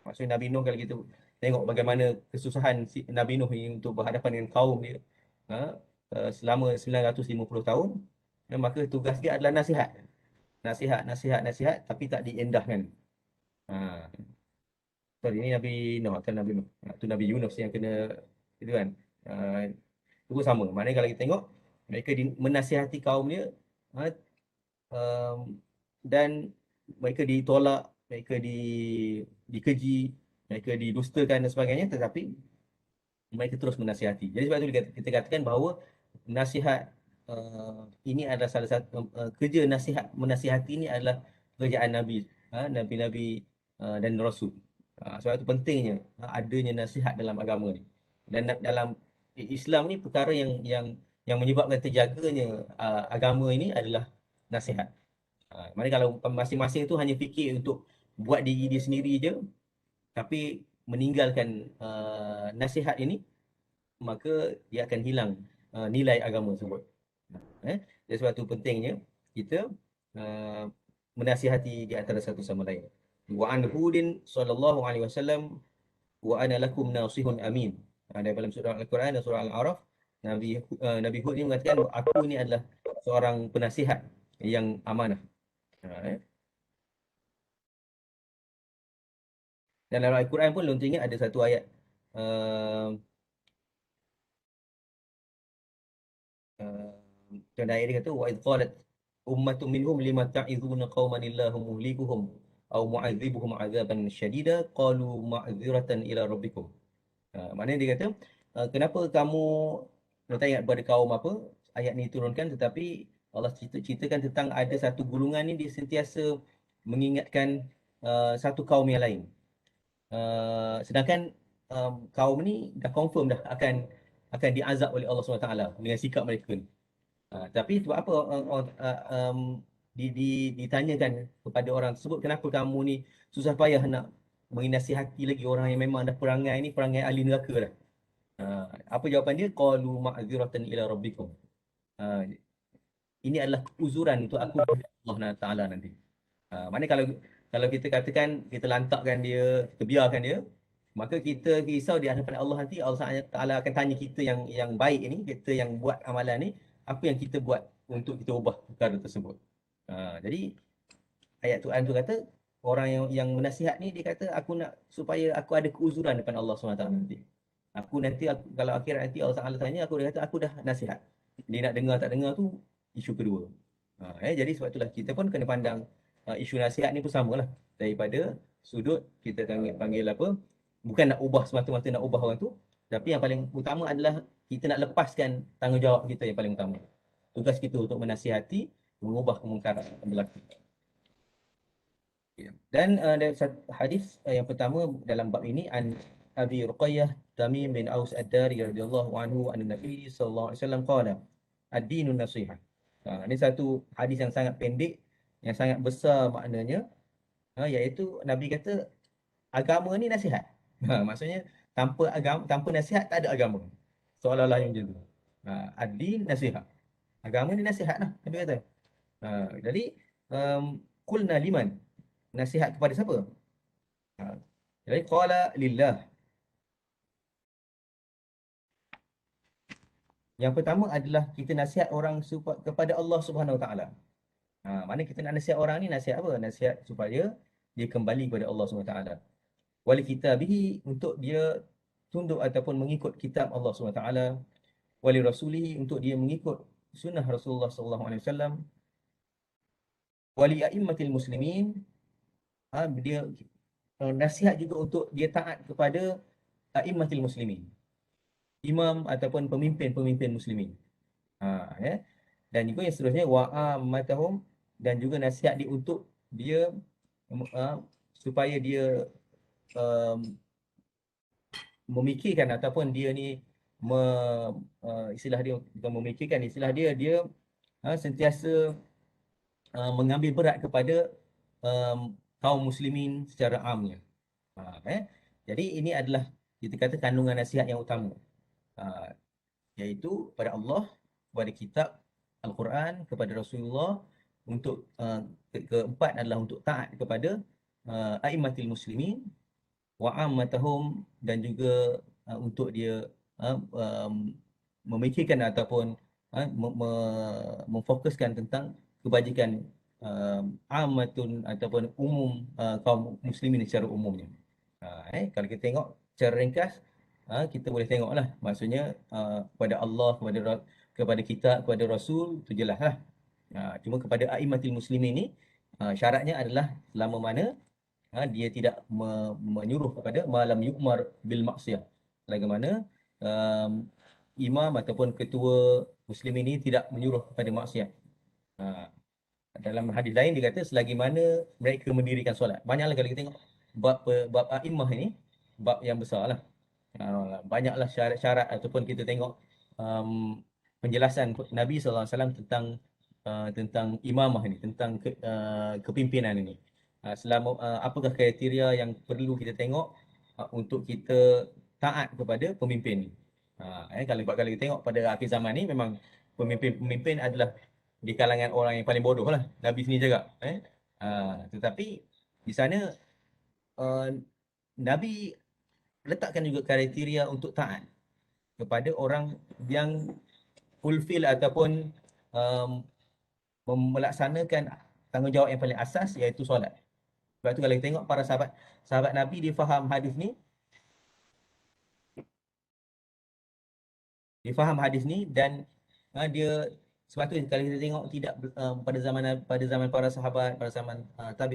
Maksudnya Nabi Nuh, kalau kita tengok bagaimana kesusahan Nabi Nuh ini untuk berhadapan dengan kaum dia selama 950 tahun, maka tugas dia adalah nasihat. Nasihat, tapi tak diendahkan. Sorry, ini Nabi Nuh, kan Nabi Nuh. Itu Nabi Yunus yang kena itu kan. Itu pun sama. Maknanya kalau kita tengok mereka menasihati kaum dia, dan mereka ditolak, mereka dikeji, mereka didustakan dan sebagainya, tetapi mereka terus menasihati. Jadi sebab itu kita katakan bahawa nasihat ini adalah salah satu kerja menasihati ini adalah kerjaan Nabi, Nabi-Nabi dan Rasul. Sebab itu pentingnya adanya nasihat dalam agama ni. Dan dalam Islam ni perkara yang menyebabkan terjaganya agama ini adalah nasihat. Maknanya kalau masing-masing tu hanya fikir untuk buat diri dia sendiri je, tapi meninggalkan nasihat ini, maka dia akan hilang nilai agama tersebut. Jadi sebab tu pentingnya kita menasihati di antara satu sama lain. Wa an Hudin sallallahu alaihi wasallam wa ana lakum nasihun amin. Dalam surah Al-Quran dan surah Al-A'raf, Nabi Hud ni mengatakan aku ni adalah seorang penasihat yang amanah. Eh. Dan dalam Al-Quran pun lontar ingat ada satu ayat dan ayat dia kata wa idh qalat ummatun minhum lima ta'idhuna qauman illahu muhlikuhum aw mu'adzibuhum 'adzaban syadida qalu ma'dziratan ila rabbikum. Maknanya dia kata kenapa kamu tak ingat pada kaum apa ayat ni turunkan, tetapi Allah ceritakan tentang ada satu golongan ni dia sentiasa mengingatkan satu kaum yang lain. Sedangkan kaum ni dah confirm dah akan diazab oleh Allah SWT dengan sikap mereka ni. Tapi sebab apa ditanyakan kepada orang tersebut, kenapa kamu ni susah payah nak menasihati lagi orang yang memang dah perangai ni, perangai ahli neraka dah. Apa jawapan dia? Qalu ma'dziratan ila rabbikum. Ini adalah uzuran untuk aku Allah Ta'ala nanti. Maknanya kalau kita katakan, kita lantakkan dia, kita biarkan dia, maka kita risau di hadapan Allah nanti. Allah Ta'ala akan tanya kita yang baik ni, kita yang buat amalan ni, apa yang kita buat untuk kita ubah perkara tersebut. Jadi ayat Tuhan tu kata orang yang menasihat ni dia kata aku nak supaya aku ada keuzuran depan Allah SWT nanti. Aku kalau akhirat nanti Allah Ta'ala tanya, aku dah kata aku dah nasihat. Dia nak dengar tak dengar tu isu kedua. Jadi sebab itulah kita pun kena pandang isu nasihat ni pun samalah. Daripada sudut kita panggil apa, bukan nak ubah semata-mata nak ubah orang tu, tapi yang paling utama adalah kita nak lepaskan tanggungjawab kita yang paling utama. Tugas kita untuk menasihati, mengubah kemungkaran yang berlaku. Dan dari hadis yang pertama dalam bab ini, an Abi Ruqayyah Tamim bin Aus Ad-Dari radhiyallahu anhu an Nabi sallallahu alaihi wasallam qala ad-dinun nasihah. Ini satu hadis yang sangat pendek, yang sangat besar maknanya, iaitu Nabi kata agama ni nasihat. Maksudnya tanpa nasihat tak ada agama. Seolah-olah yang macam tu. Ad-din nasihat. Agama ni nasihat lah, Nabi kata. Jadi qulna liman? Nasihat kepada siapa? Jadi qala lillah. Yang pertama adalah kita nasihat orang kepada Allah Subhanahu Wa Taala. Mana kita nak nasihat orang ni, nasihat apa? Nasihat supaya dia kembali kepada Allah Subhanahu Wa Taala. Wali kitabihi, untuk dia tunduk ataupun mengikut kitab Allah Subhanahu Wa Taala. Wali rasulihi, untuk dia mengikut sunnah Rasulullah sallallahu alaihi wasallam. Wali a'immatil muslimin, dia nasihat juga untuk dia taat kepada a'immatil muslimin, imam ataupun pemimpin-pemimpin muslimin. Dan juga yang seterusnya wa'ammatahum, dan juga nasihat dia untuk dia supaya dia memikirkan ataupun dia ni istilah dia bukan memikirkan, istilah dia sentiasa mengambil berat kepada kaum muslimin secara amnya. Jadi ini adalah kita kata kandungan nasihat yang utama, iaitu pada Allah, kepada kitab Al-Quran, kepada Rasulullah. Untuk keempat adalah untuk taat kepada a'immatil muslimin wa ammatahum, dan juga untuk dia memikirkan ataupun memfokuskan tentang kebajikan ammatun ataupun umum kaum muslimin secara umumnya. Kalau kita tengok secara ringkas, kita boleh tengoklah, maksudnya kepada Allah, kepada kitab, kepada Rasul, itu jelas lah. Cuma kepada a'immatil muslimin ni, syaratnya adalah selama mana dia tidak menyuruh kepada malam yu'mar bil maksiyah, selagi mana imam ataupun ketua muslim ini tidak menyuruh kepada maksiat. Dalam hadis lain dia kata selagi mana mereka mendirikan solat. Banyaklah kalau kita tengok bab a'immah ini, bab yang besar lah. Banyaklah syarat-syarat ataupun kita tengok penjelasan Nabi SAW tentang imamah ini, tentang kepimpinan ini. Apakah kriteria yang perlu kita tengok untuk kita taat kepada pemimpin ni. Kalau kita tengok pada akhir zaman ni, memang pemimpin-pemimpin adalah di kalangan orang yang paling bodoh lah. Nabi sendiri cakap. Tetapi di sana uh, Nabi letakkan juga kriteria untuk taat kepada orang yang fulfill ataupun um, melaksanakan tanggungjawab yang paling asas, iaitu solat. Sebab tu kalau kita tengok para sahabat Nabi, dia faham hadis ni, dan dia, sebab tu kalau kita tengok tidak pada zaman para sahabat, pada zaman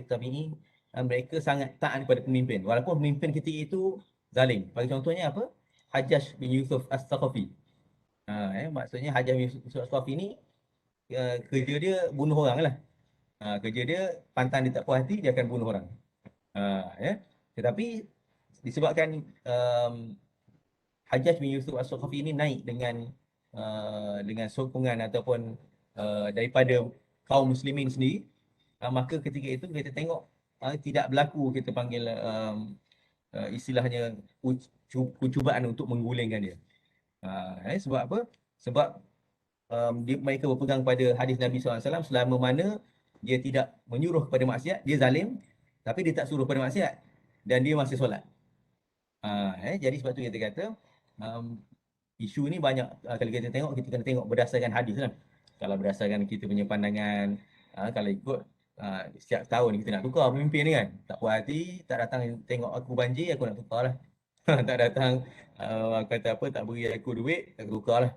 tabi'i, mereka sangat taat kepada pemimpin walaupun pemimpin ketika itu zalim. Bagi contohnya apa? Hajjaj bin Yusuf As-Saqafi. Maksudnya Hajjaj bin Yusuf As-Saqafi ni kerja dia bunuh orang lah. Kerja dia, pantang dia tak puas hati, dia akan bunuh orang. Tetapi disebabkan Hajjaj bin Yusuf As-Saqafi ini naik dengan sokongan ataupun daripada kaum muslimin sendiri, maka ketika itu kita tengok tidak berlaku, kita panggil istilahnya cubaan untuk menggulingkan dia. Sebab apa? Sebab mereka berpegang pada hadis Nabi SAW, selama mana dia tidak menyuruh kepada maksiat, dia zalim, tapi dia tak suruh pada maksiat, dan dia masih solat. Jadi sebab tu kita kata isu ni banyak, kalau kita tengok, kita kena tengok berdasarkan hadis lah. Kalau berdasarkan kita punya pandangan, kalau ikut setiap tahun kita nak tukar pemimpin ni kan, tak puas hati, tak datang tengok aku banjir, aku nak tukar lah. Tak datang kata apa, tak beri aku duit, aku tukar lah.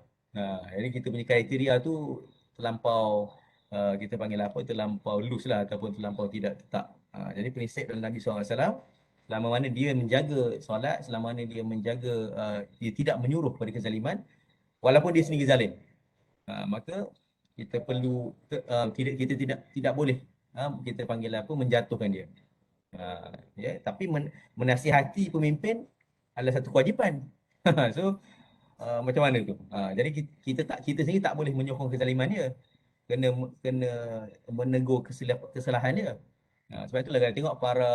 Jadi kita punya kriteria tu terlampau, kita panggil apa, terlampau loose lah, ataupun terlampau tidak tetap. Jadi prinsip dalam Nabi SAW, selama mana dia menjaga solat, selama mana dia menjaga, dia tidak menyuruh kepada kezaliman walaupun dia sendiri zalim, maka kita perlu kita tidak boleh kita panggil apa, menjatuhkan dia. Tapi menasihati pemimpin adalah satu kewajipan. So macam mana tu? Jadi kita sendiri tak boleh menyokong kezaliman dia, kena menegur kesalahan dia. Sebab itulah kalau tengok para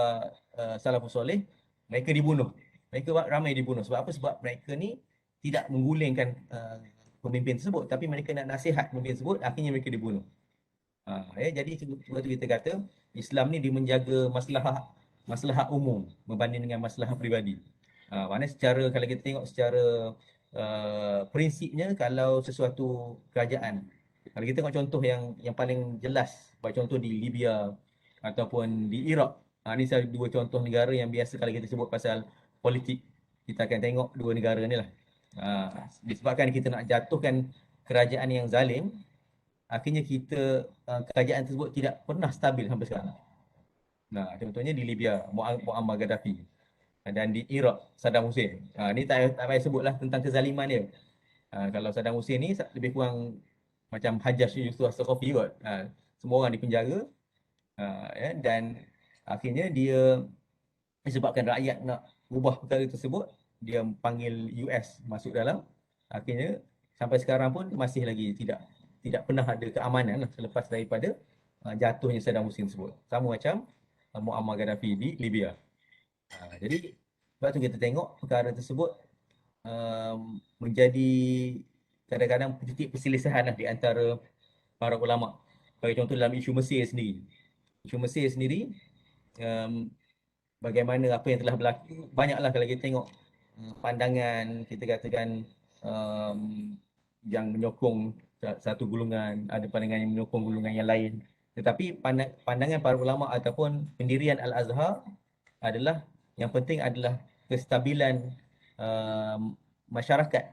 salafus soleh, mereka dibunuh. Mereka ramai dibunuh. Sebab apa? Sebab mereka ni tidak menggulingkan pemimpin tersebut, tapi mereka nak nasihat pemimpin tersebut, akhirnya mereka dibunuh. Jadi sebab tu kita kata Islam ni dia menjaga masalah umum berbanding dengan masalah peribadi. Maknanya secara, kalau kita tengok secara prinsipnya, kalau sesuatu kerajaan, kalau kita tengok contoh yang paling jelas, bagi contoh di Libya ataupun di Iraq, ni saya dua contoh negara yang biasa kalau kita sebut pasal politik, kita akan tengok dua negara ni lah. Disebabkan kita nak jatuhkan kerajaan yang zalim, akhirnya kerajaan tersebut tidak pernah stabil sampai sekarang. Contohnya di Libya, Muammar Gaddafi, dan di Iraq, Saddam Hussein. Ni tak payah sebutlah tentang kezaliman dia. Kalau Saddam Hussein ni lebih kurang macam Hajjaj Yusuf As-Saqafi kot. Semua orang dipenjara, dan akhirnya dia, disebabkan rakyat nak ubah perkara tersebut, dia panggil US masuk dalam. Akhirnya sampai sekarang pun masih lagi tidak pernah ada keamanan lah selepas daripada jatuhnya Saddam Hussein tersebut. Sama macam Muammar Gaddafi di Libya. Jadi sebab tu kita tengok perkara tersebut menjadi kadang-kadang titik perselisihan lah di antara para ulama. Bagi contoh dalam isu Mesir sendiri. Isu Mesir sendiri, bagaimana apa yang telah berlaku, banyaklah kalau kita tengok pandangan, kita katakan yang menyokong satu golongan, ada pandangan yang menyokong golongan yang lain. Tetapi pandangan para ulama ataupun pendirian Al-Azhar adalah, yang penting adalah kestabilan masyarakat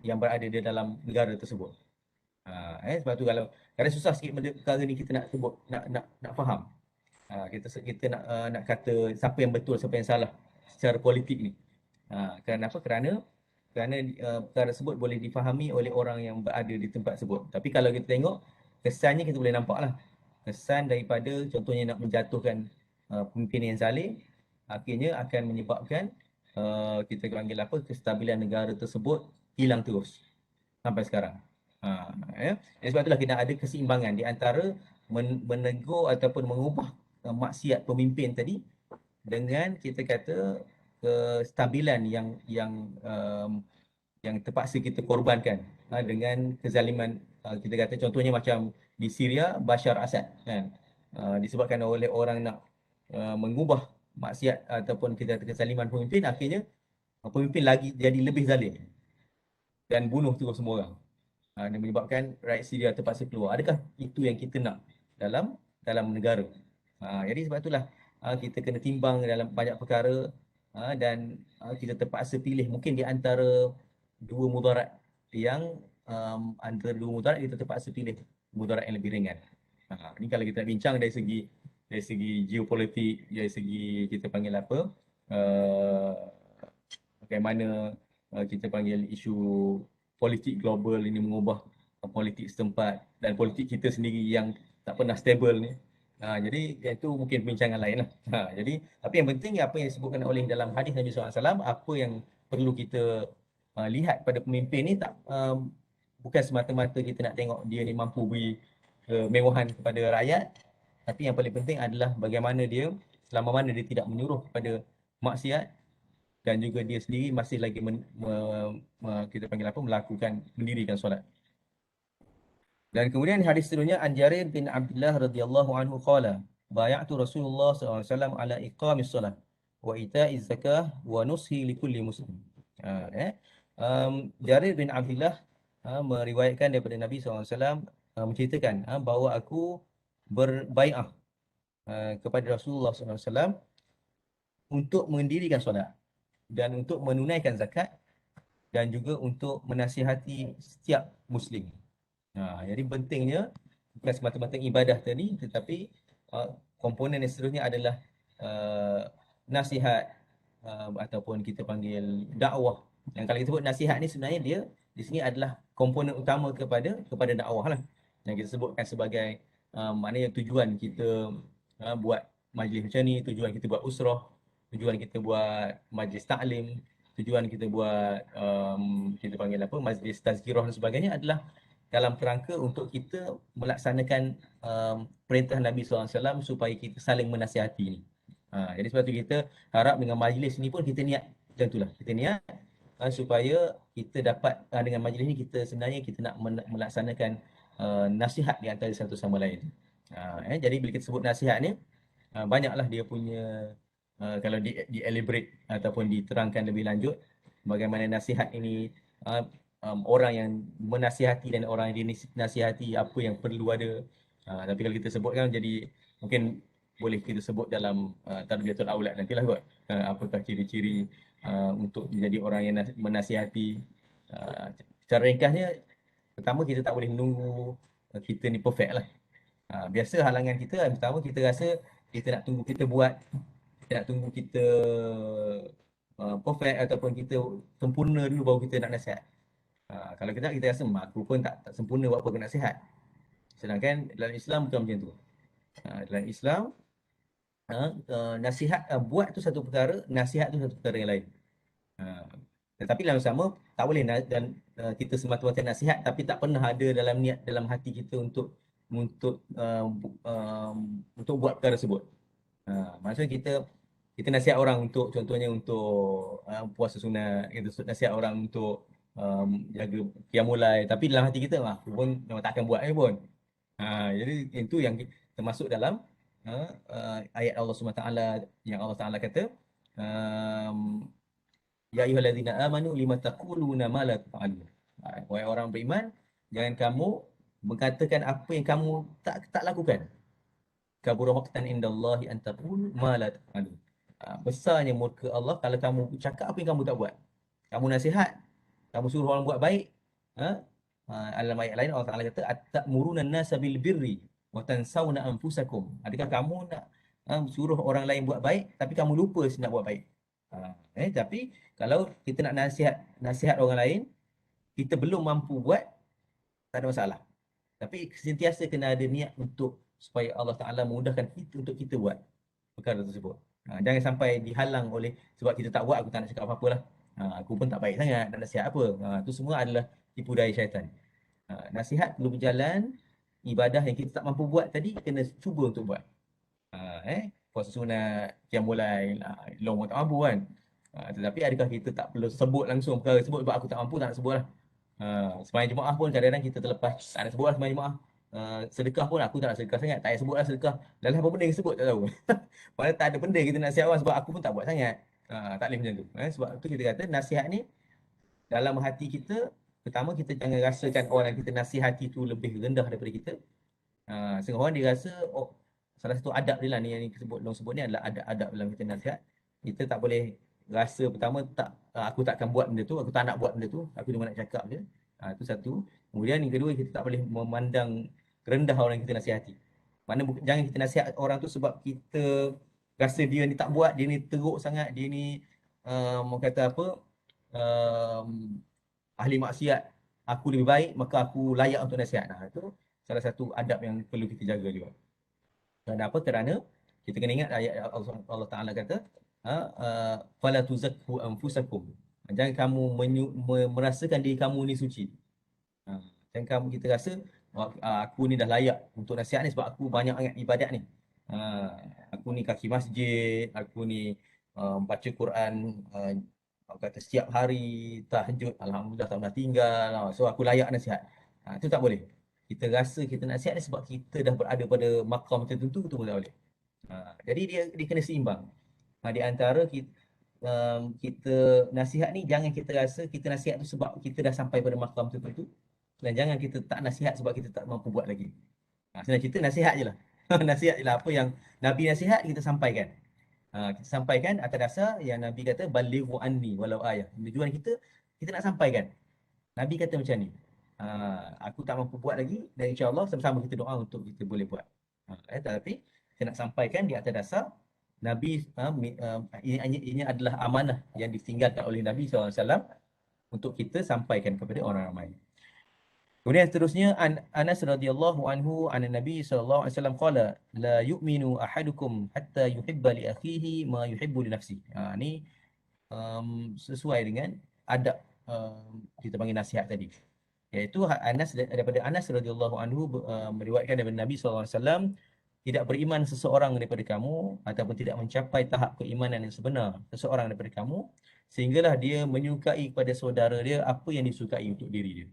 yang berada di dalam negara tersebut. Sebab tu kalau susah sikit benda perkara ni kita nak sebut, nak faham. Kita nak kata siapa yang betul, siapa yang salah secara politik ni. Kerana apa? Kerana perkara tersebut boleh difahami oleh orang yang berada di tempat tersebut. Tapi kalau kita tengok kesannya, kita boleh nampak lah kesan daripada contohnya nak menjatuhkan pemimpin yang zalim, akhirnya akan menyebabkan kita panggil apa, kestabilan negara tersebut hilang terus sampai sekarang. Sebab itulah kita ada keseimbangan di antara menegur ataupun mengubah maksiat pemimpin tadi dengan kita kata kestabilan yang terpaksa kita korbankan dengan kezaliman. Kita kata contohnya macam di Syria Bashar Assad kan. Disebabkan oleh orang nak mengubah maksiat ataupun kita kezaliman pemimpin, akhirnya pemimpin lagi jadi lebih zalim dan bunuh terus semua orang. Dan menyebabkan rakyat Syria terpaksa keluar. Adakah itu yang kita nak dalam negara? Jadi sebab itulah kita kena timbang dalam banyak perkara, dan kita terpaksa pilih mungkin di antara dua mudarat kita terpaksa pilih mudarat yang lebih ringan. Ini kalau kita bincang dari segi geopolitik, dari segi kita panggil apa, bagaimana kita panggil isu politik global ini mengubah politik setempat dan politik kita sendiri yang tak pernah stable ni. Jadi itu mungkin perbincangan lain lah. Tapi yang penting apa yang disebutkan oleh dalam hadis Nabi SAW, apa yang perlu kita lihat pada pemimpin ni bukan semata-mata kita nak tengok dia ni mampu beri kemewahan kepada rakyat, tapi yang paling penting adalah bagaimana dia, selama mana dia tidak menyuruh kepada maksiat, dan juga dia sendiri masih lagi kita panggil apa, mendirikan solat. Dan kemudian hadis seterusnya, an Jarir bin Abdullah radhiyallahu anhu qala bay'atu Rasulullah sallallahu alaihi wasallam ala iqamis solah wa ita'iz zakah wa nushi likulli muslim. Jarir bin Abdullah meriwayatkan daripada Nabi SAW menceritakan bahawa aku berbai'ah kepada Rasulullah SAW untuk mendirikan solat dan untuk menunaikan zakat dan juga untuk menasihati setiap Muslim. Jadi pentingnya bukan semata-mata ibadah tadi, tetapi komponen yang seterusnya adalah nasihat ataupun kita panggil dakwah. Yang kalau kita sebut nasihat ni sebenarnya dia di sini adalah komponen utama kepada dakwah lah. Yang kita sebutkan sebagai maknanya tujuan kita buat majlis macam ni, tujuan kita buat usrah, tujuan kita buat majlis taklim, tujuan kita buat kita panggil apa, majlis tazkirah dan sebagainya adalah dalam kerangka untuk kita melaksanakan perintah Nabi SAW supaya kita saling menasihati ni. Jadi sebab tu kita harap dengan majlis ni pun kita niat macam itulah. Kita niat supaya kita dapat dengan majlis ni kita sebenarnya kita nak melaksanakan nasihat di antara satu sama lain. Jadi bila kita sebut nasihat ni, banyaklah dia punya kalau di-elaborate ataupun diterangkan lebih lanjut bagaimana nasihat ini, orang yang menasihati dan orang yang dinasihati apa yang perlu ada. Tapi kalau kita sebutkan jadi mungkin boleh kita sebut dalam tarbiyatul aulad nantilah kot. Apakah ciri-ciri untuk menjadi orang yang menasihati. Secara ringkasnya, pertama kita tak boleh menunggu kita ni perfect lah. Biasa halangan kita yang pertama kita rasa kita nak tunggu kita buat, kita nak tunggu kita perfect ataupun kita sempurna dulu baru kita nak nasihat. Kalau kita rasa aku pun tak sempurna buat apa kena nasihat. Sedangkan dalam Islam bukan macam tu. Dalam Islam nasihat buat tu satu perkara, nasihat tu satu perkara yang lain. Tetapi dalam sama tak boleh dan kita semata-mata nasihat tapi tak pernah ada dalam niat dalam hati kita untuk buat perkara tersebut. Maksudnya kita nasihat orang untuk contohnya untuk puasa sunat, kita nasihat orang untuk jaga qiyamul-lail, tapi dalam hati kita aku pun memang tak akan buat pun. Jadi itu yang termasuk dalam ayat Allah SWT yang Allah Taala kata ya ayyuhallazina amanu lima taquluna ma la taf'alun. Wahai orang beriman, jangan kamu mengatakan apa yang kamu tak lakukan. Kabura maqtan indallahi an taqulu ma la taf'alun. Besarnya murka Allah kalau kamu cakap apa yang kamu tak buat. Kamu nasihat, kamu suruh orang buat baik. Dalam ayat lain Allah Taala kata at-ta'muruna an-nasa bil birri wa tansawna anfusakum. Adakah kamu nak suruh orang lain buat baik tapi kamu lupa nak buat baik? Tapi kalau kita nak nasihat orang lain, kita belum mampu buat, tak ada masalah. Tapi sentiasa kena ada niat untuk supaya Allah Taala memudahkan kita untuk kita buat perkara tersebut. Jangan sampai dihalang oleh sebab kita tak buat, aku tak nak cakap apa-apa lah. Aku pun tak baik sangat, nak nasihat apa. Itu semua adalah tipu daya syaitan. Nasihat perlu berjalan, ibadah yang kita tak mampu buat tadi, kena cuba untuk buat. Puasa sunat, qiyamul-lail, long tak mampu kan. Tetapi adakah kita tak perlu sebut langsung perkara tersebut sebab aku tak mampu, tak nak sebut lah. Sembahyang Jumaat pun kadang-kadang kita terlepas, tak nak sebut lah sembahyang Jumaat. sedekah pun aku tak nak sedekah sangat, tak payah sebutlah sedekah. Dalam apa benda yang sebut tak tahu. Padahal tak ada benda kita nasihat orang sebab aku pun tak buat sangat. Tak boleh macam tu. Sebab tu kita kata nasihat ni dalam hati kita, pertama kita jangan rasakan orang yang kita nasihati tu lebih rendah daripada kita. Setengah orang dia rasa, oh, salah satu adab dia lah ni yang sebut ni adalah adab-adab dalam kita nasihat. Kita tak boleh rasa pertama aku tak akan buat benda tu, aku tak nak buat benda tu, aku cuma nak cakap je. Itu satu. Kemudian yang kedua, kita tak boleh memandang rendah orang yang kita nasihati. Mana jangan kita nasihat orang tu sebab kita rasa dia ni tak buat, dia ni teruk sangat, dia ni kata apa, ahli maksiat, aku lebih baik maka aku layak untuk nasihat. Itu salah satu adab yang perlu kita jaga juga. Kenapa? Kerana kita kena ingat ayat Allah Ta'ala kata, fala tuzakku anfusakum. Jangan kamu merasakan diri kamu ni suci. Jangan kamu kita rasa, aku ni dah layak untuk nasihat ni sebab aku banyak sangat ibadat ni. Aku ni kaki masjid, aku ni baca Quran, kata setiap hari, tahajud, alhamdulillah tak pernah tinggal. So aku layak nasihat. Itu tak boleh. Kita rasa kita nasihat ni sebab kita dah berada pada makam tertentu, itu pun tak boleh. Jadi dia kena seimbang. Di antara kita nasihat ni, jangan kita rasa kita nasihat tu sebab kita dah sampai pada makam tertentu, dan jangan kita tak nasihat sebab kita tak mampu buat lagi. Sebenarnya kita nasihat je lah. Nasihat je lah. Apa yang Nabi nasihat, kita sampaikan. Kita sampaikan atas dasar yang Nabi kata, balighu anni walau ayah. Tujuan kita nak sampaikan. Nabi kata macam ni. Aku tak mampu buat lagi, dan insya-Allah sama-sama kita doa untuk kita boleh buat. Tapi saya nak sampaikan di atas dasar Nabi, ini adalah amanah yang ditinggalkan oleh Nabi SAW untuk kita sampaikan kepada orang ramai. Kemudian seterusnya, Anas radhiyallahu anhu an Nabi sallallahu alaihi wasallam qala la yu'minu ahadukum hatta yuhibba li akhihi ma yuhibbu li nafsihi. Ni sesuai dengan adab kita panggil nasihat tadi. Iaitu daripada Anas radhiyallahu anhu meriwayatkan daripada Nabi sallallahu alaihi wasallam, tidak beriman seseorang daripada kamu ataupun tidak mencapai tahap keimanan yang sebenar seseorang daripada kamu sehinggalah dia menyukai kepada saudara dia apa yang disukai untuk diri dia.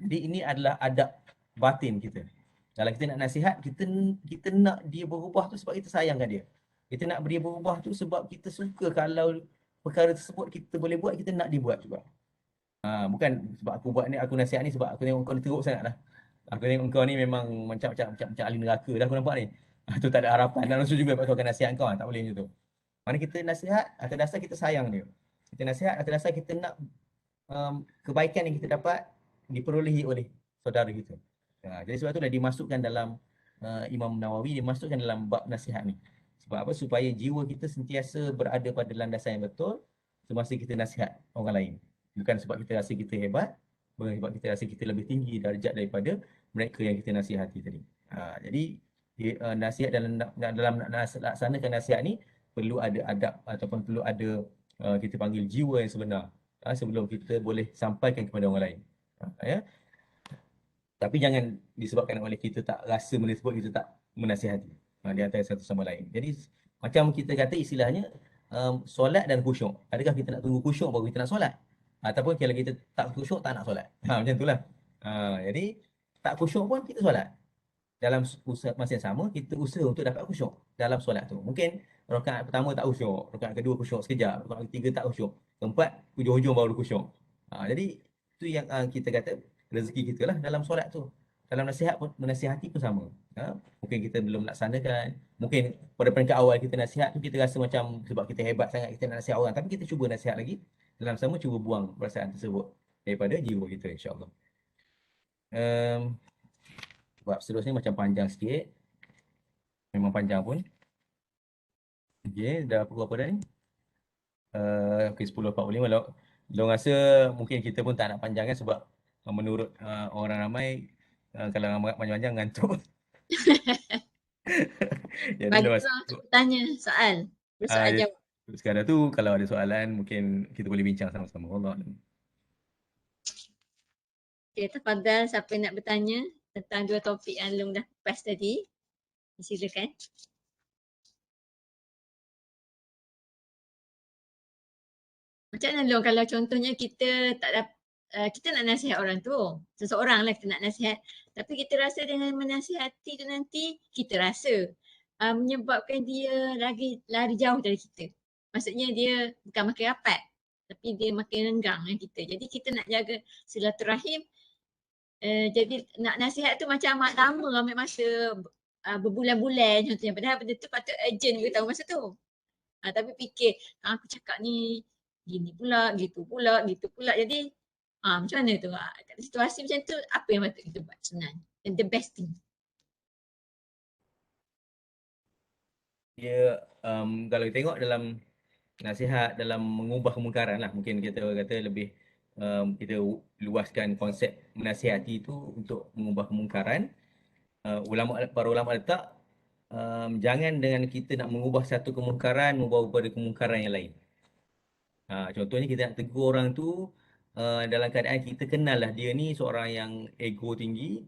Jadi ini adalah adab batin kita. Kalau kita nak nasihat, kita nak dia berubah tu sebab kita sayangkan dia. Kita nak dia berubah tu sebab kita suka kalau perkara tersebut kita boleh buat, kita nak dibuat juga. Bukan sebab aku buat ni, aku nasihat ni sebab aku tengok kau ni teruk sangat lah. Aku tengok kau ni memang macam ahli neraka dah aku nampak ni. Tu tak ada harapan. Dan langsung juga aku akan nasihat kau. Tak boleh macam tu. Mana kita nasihat atas dasar kita sayang dia. Kita nasihat atas dasar kita nak kebaikan yang kita dapat diperolehi oleh saudara kita. Jadi sebab itulah dimasukkan dalam Imam Nawawi, dimasukkan dalam bab nasihat ni. Sebab apa? Supaya jiwa kita sentiasa berada pada landasan yang betul semasa kita nasihat orang lain. Bukan sebab kita rasa kita hebat, bukan sebab kita rasa kita lebih tinggi darjat daripada mereka yang kita nasihati tadi. Jadi nasihat dalam laksanakan nasihat ni perlu ada adab ataupun perlu ada kita panggil jiwa yang sebenar sebelum kita boleh sampaikan kepada orang lain. Tapi jangan disebabkan oleh kita tak rasa benda tersebut, kita tak menasihati di antara satu sama lain. Jadi macam kita kata istilahnya solat dan khusyuk. Adakah kita nak tunggu khusyuk baru kita nak solat? Ataupun kalau kita tak khusyuk tak nak solat? Macam itulah. Jadi tak khusyuk pun kita solat. Dalam masa yang sama, kita usaha untuk dapat khusyuk dalam solat tu. Mungkin rakaat pertama tak khusyuk, rakaat kedua khusyuk sekejap, rakaat ketiga tak khusyuk, keempat hujung-hujung baru khusyuk. Jadi itu yang kita kata rezeki kita lah dalam solat tu. Dalam nasihat pun, menasihati pun sama. Mungkin kita belum laksanakan, mungkin pada peringkat awal kita nasihat tu kita rasa macam sebab kita hebat sangat kita nak nasihat orang, tapi kita cuba nasihat lagi, dalam sama cuba buang perasaan tersebut daripada jiwa kita, insya-Allah. Bab seterusnya macam panjang sikit. Memang panjang pun. Okey, dah pukul apa dah ni? Okey, 10.45. Long rasa mungkin kita pun tak nak panjangkan sebab menurut orang ramai kalau panjang-panjang ngantuk. Jadi Bagi long orang untuk bertanya soal. Bersoal jawab. sekarang tu kalau ada soalan mungkin kita boleh bincang sama-sama. Allah. Okey, tafadhal siapa yang nak bertanya tentang dua topik yang Long dah kupas tadi. Silakan. Macam mana Long kalau contohnya kita tak dapat kita nak nasihat orang tu, seseorang lah kita nak nasihat, tapi kita rasa dengan menasihati tu nanti kita rasa menyebabkan dia lari jauh dari kita. Maksudnya dia bukan makin rapat tapi dia makin renggang dengan kita. Jadi kita nak jaga silaturahim. Jadi nak nasihat tu macam amat lama, ambil masa berbulan-bulan contohnya. Padahal benda tu patut urgent beritahu masa tu. Tapi fikir aku cakap ni gini pula, gitu pula, gitu pula. Jadi macam mana tu? Kat situasi macam tu apa yang patut kita buat sebenarnya? And the best thing. Dia kalau kita tengok dalam nasihat dalam mengubah kemungkaran lah, mungkin kita kata lebih kita luaskan konsep menasihati itu untuk mengubah kemungkaran. Para ulama letak jangan dengan kita nak mengubah satu kemungkaran membawa kepada kemungkaran yang lain. Contohnya kita nak tegur orang tu dalam keadaan kita kenal lah dia ni seorang yang ego tinggi.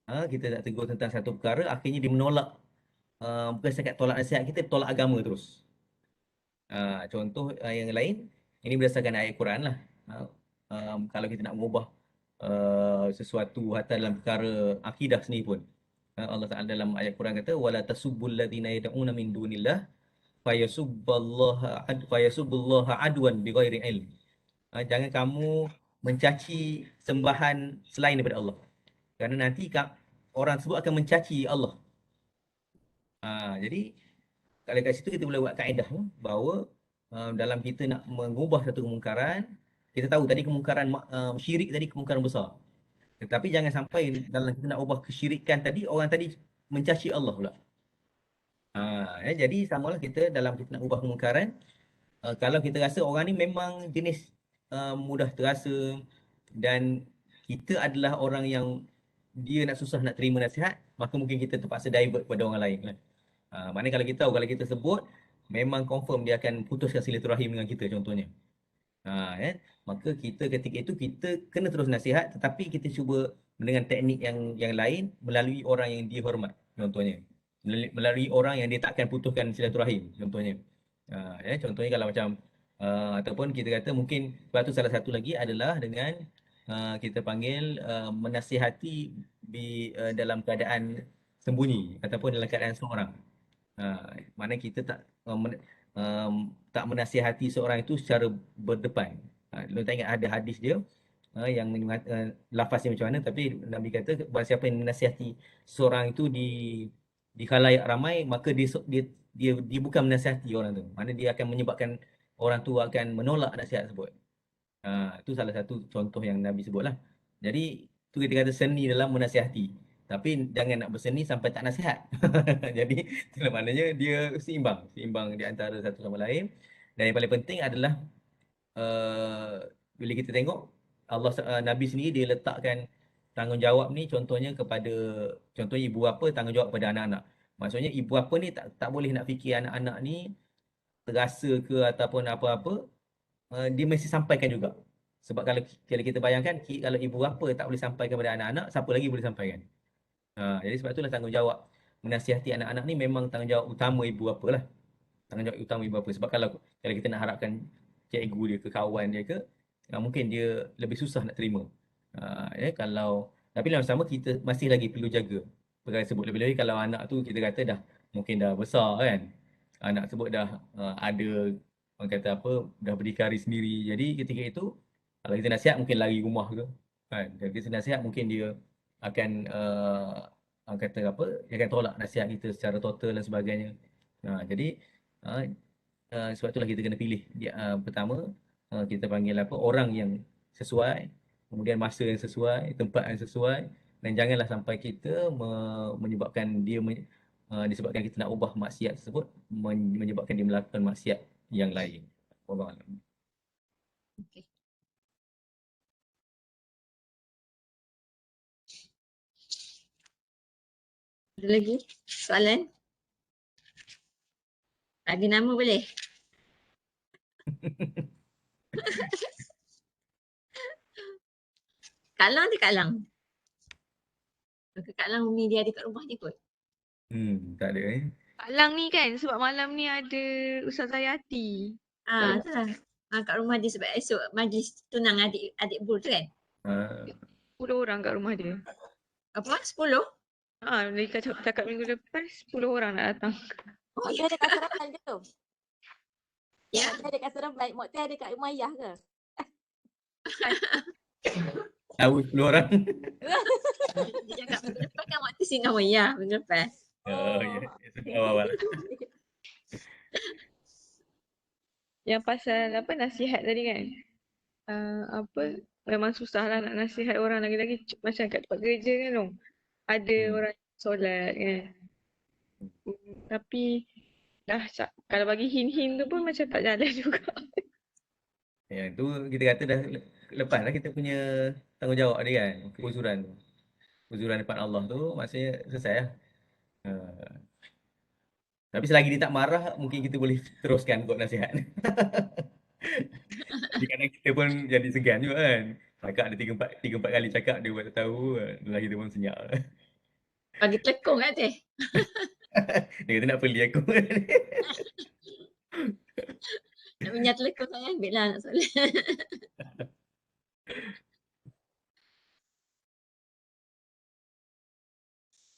Kita nak tegur tentang satu perkara, akhirnya dia menolak. Bukan setakat tolak nasihat kita, tolak agama terus. Contoh yang lain, ini berdasarkan ayat Quran lah. Kalau kita nak mengubah sesuatu hatta dalam perkara akidah sendiri pun. Allah Ta'ala dalam ayat Quran kata, وَلَا تَسُبُّوا الَّذِينَ يَدْعُونَ مِن دُونِ اللَّهِ فَيَسُبُّوا اللَّهَ عَدْوًا بِغَيْرِ عِلْمٍ. Jangan kamu mencaci sembahan selain daripada Allah. Kerana nanti orang tersebut akan mencaci Allah. Jadi kalau kat situ kita boleh buat kaedah bahawa dalam kita nak mengubah satu kemungkaran, kita tahu tadi kemungkaran syirik tadi kemungkaran besar. Tetapi jangan sampai dalam kita nak ubah kesyirikan tadi, orang tadi mencaci Allah pula. Jadi samalah kita dalam kita nak ubah kemungkaran, kalau kita rasa orang ni memang jenis mudah terasa dan kita adalah orang yang dia nak susah nak terima nasihat, maka mungkin kita terpaksa divert kepada orang lain kan. Maknanya kalau kita tahu, kalau kita sebut, memang confirm dia akan putuskan silaturahim dengan kita contohnya. Maka kita ketika itu kita kena terus nasihat, tetapi kita cuba dengan teknik yang lain melalui orang yang dia hormat contohnya. Melalui orang yang dia takkan putuskan silaturahim contohnya. Contohnya kalau macam ataupun kita kata mungkin sebab tu salah satu lagi adalah dengan kita panggil menasihati dalam keadaan sembunyi ataupun dalam keadaan seorang. Mana kita tak menasihati seorang itu secara berdepan. Lu tak ingat ada hadis dia yang lafaznya macam mana, tapi Nabi kata barang siapa yang menasihati seorang itu di khalayak ramai, maka dia bukan menasihati orang tu. Mana dia akan menyebabkan orang tu akan menolak nasihat tersebut. Itu salah satu contoh yang Nabi sebutlah. Jadi tu kita kata seni dalam menasihati. Tapi jangan nak berseni sampai tak nasihat. Jadi itulah maknanya dia seimbang di antara satu sama lain. Dan yang paling penting adalah bila kita tengok Nabi sendiri dia letakkan tanggungjawab ni contohnya ibu bapa tanggungjawab kepada anak-anak. Maksudnya ibu bapa ni tak boleh nak fikir anak-anak ni terasa ke ataupun apa-apa, dia mesti sampaikan juga. Sebab kalau kita bayangkan kalau ibu bapa tak boleh sampaikan kepada anak-anak, siapa lagi boleh sampaikan? Jadi sebab itulah tanggungjawab menasihati anak-anak ni memang tanggungjawab utama ibu bapa lah. Tanggungjawab utama ibu bapa. Sebab kalau kita nak harapkan cikgu dia ke kawan dia ke, mungkin dia lebih susah nak terima. Tapi dalam sama kita masih lagi perlu jaga perkara tersebut. Lebih-lebih kalau anak tu kita kata mungkin dah besar kan. Anak tersebut dah ada orang kata dah berdikari sendiri. Jadi ketika itu kalau kita nasihat mungkin lari rumah ke kan. Kalau kita nasihat mungkin dia akan orang kata dia akan tolak nasihat kita secara total dan sebagainya. Jadi sebab itulah kita kena pilih pertama kita panggil orang yang sesuai, kemudian masa yang sesuai, tempat yang sesuai, dan janganlah sampai kita menyebabkan disebabkan kita nak ubah maksiat tersebut menyebabkan dia melakukan maksiat yang lain. Wallahu a'lam. Okay. Ada lagi soalan? Bagi nama boleh? Kalang dia Kalang. Kak Lang Umi dia ada kat rumah je kot. Tak ada Kalang ni kan sebab malam ni ada Ustazah Yati. Itulah. Kat rumah dia sebab esok majlis tunang adik bur tu kan. Ah, 10 orang kat rumah dia. Apa? 10? Mereka cakap minggu depan 10 orang nak datang. Oh, Mok ya. Teh ada kat Seremban ke tu? Ya. Mok Teh ada kat Seremban. Mok Teh ada kat rumah ayah ke? tahu 10 orang. Dia cakap minggu depan kan waktu singgah ya, minggu depan. Oh, ya. Awal-awal. Yang pasal apa nasihat tadi kan. Memang susah lah nak nasihat orang lagi-lagi macam kat tempat kerja kan tu. Ada orang solat kan. Tapi kalau bagi hint-hint tu pun macam tak jalan juga. Yang tu kita kata dah lepas lah kita punya tanggungjawab dia kan. Uzuran tu. Uzuran depan Allah tu maksudnya selesai lah. Tapi selagi dia tak marah, mungkin kita boleh teruskan kot nasihat. Jadi kadang kita pun jadi segan juga kan. Cakap dia 3-4 kali cakap dia buat tak tahu. Lepas kita pun senyap. Bagi telekong kan teh. Dia kata nak beli aku. Nak minyak telekong saya ambil lah nak solat.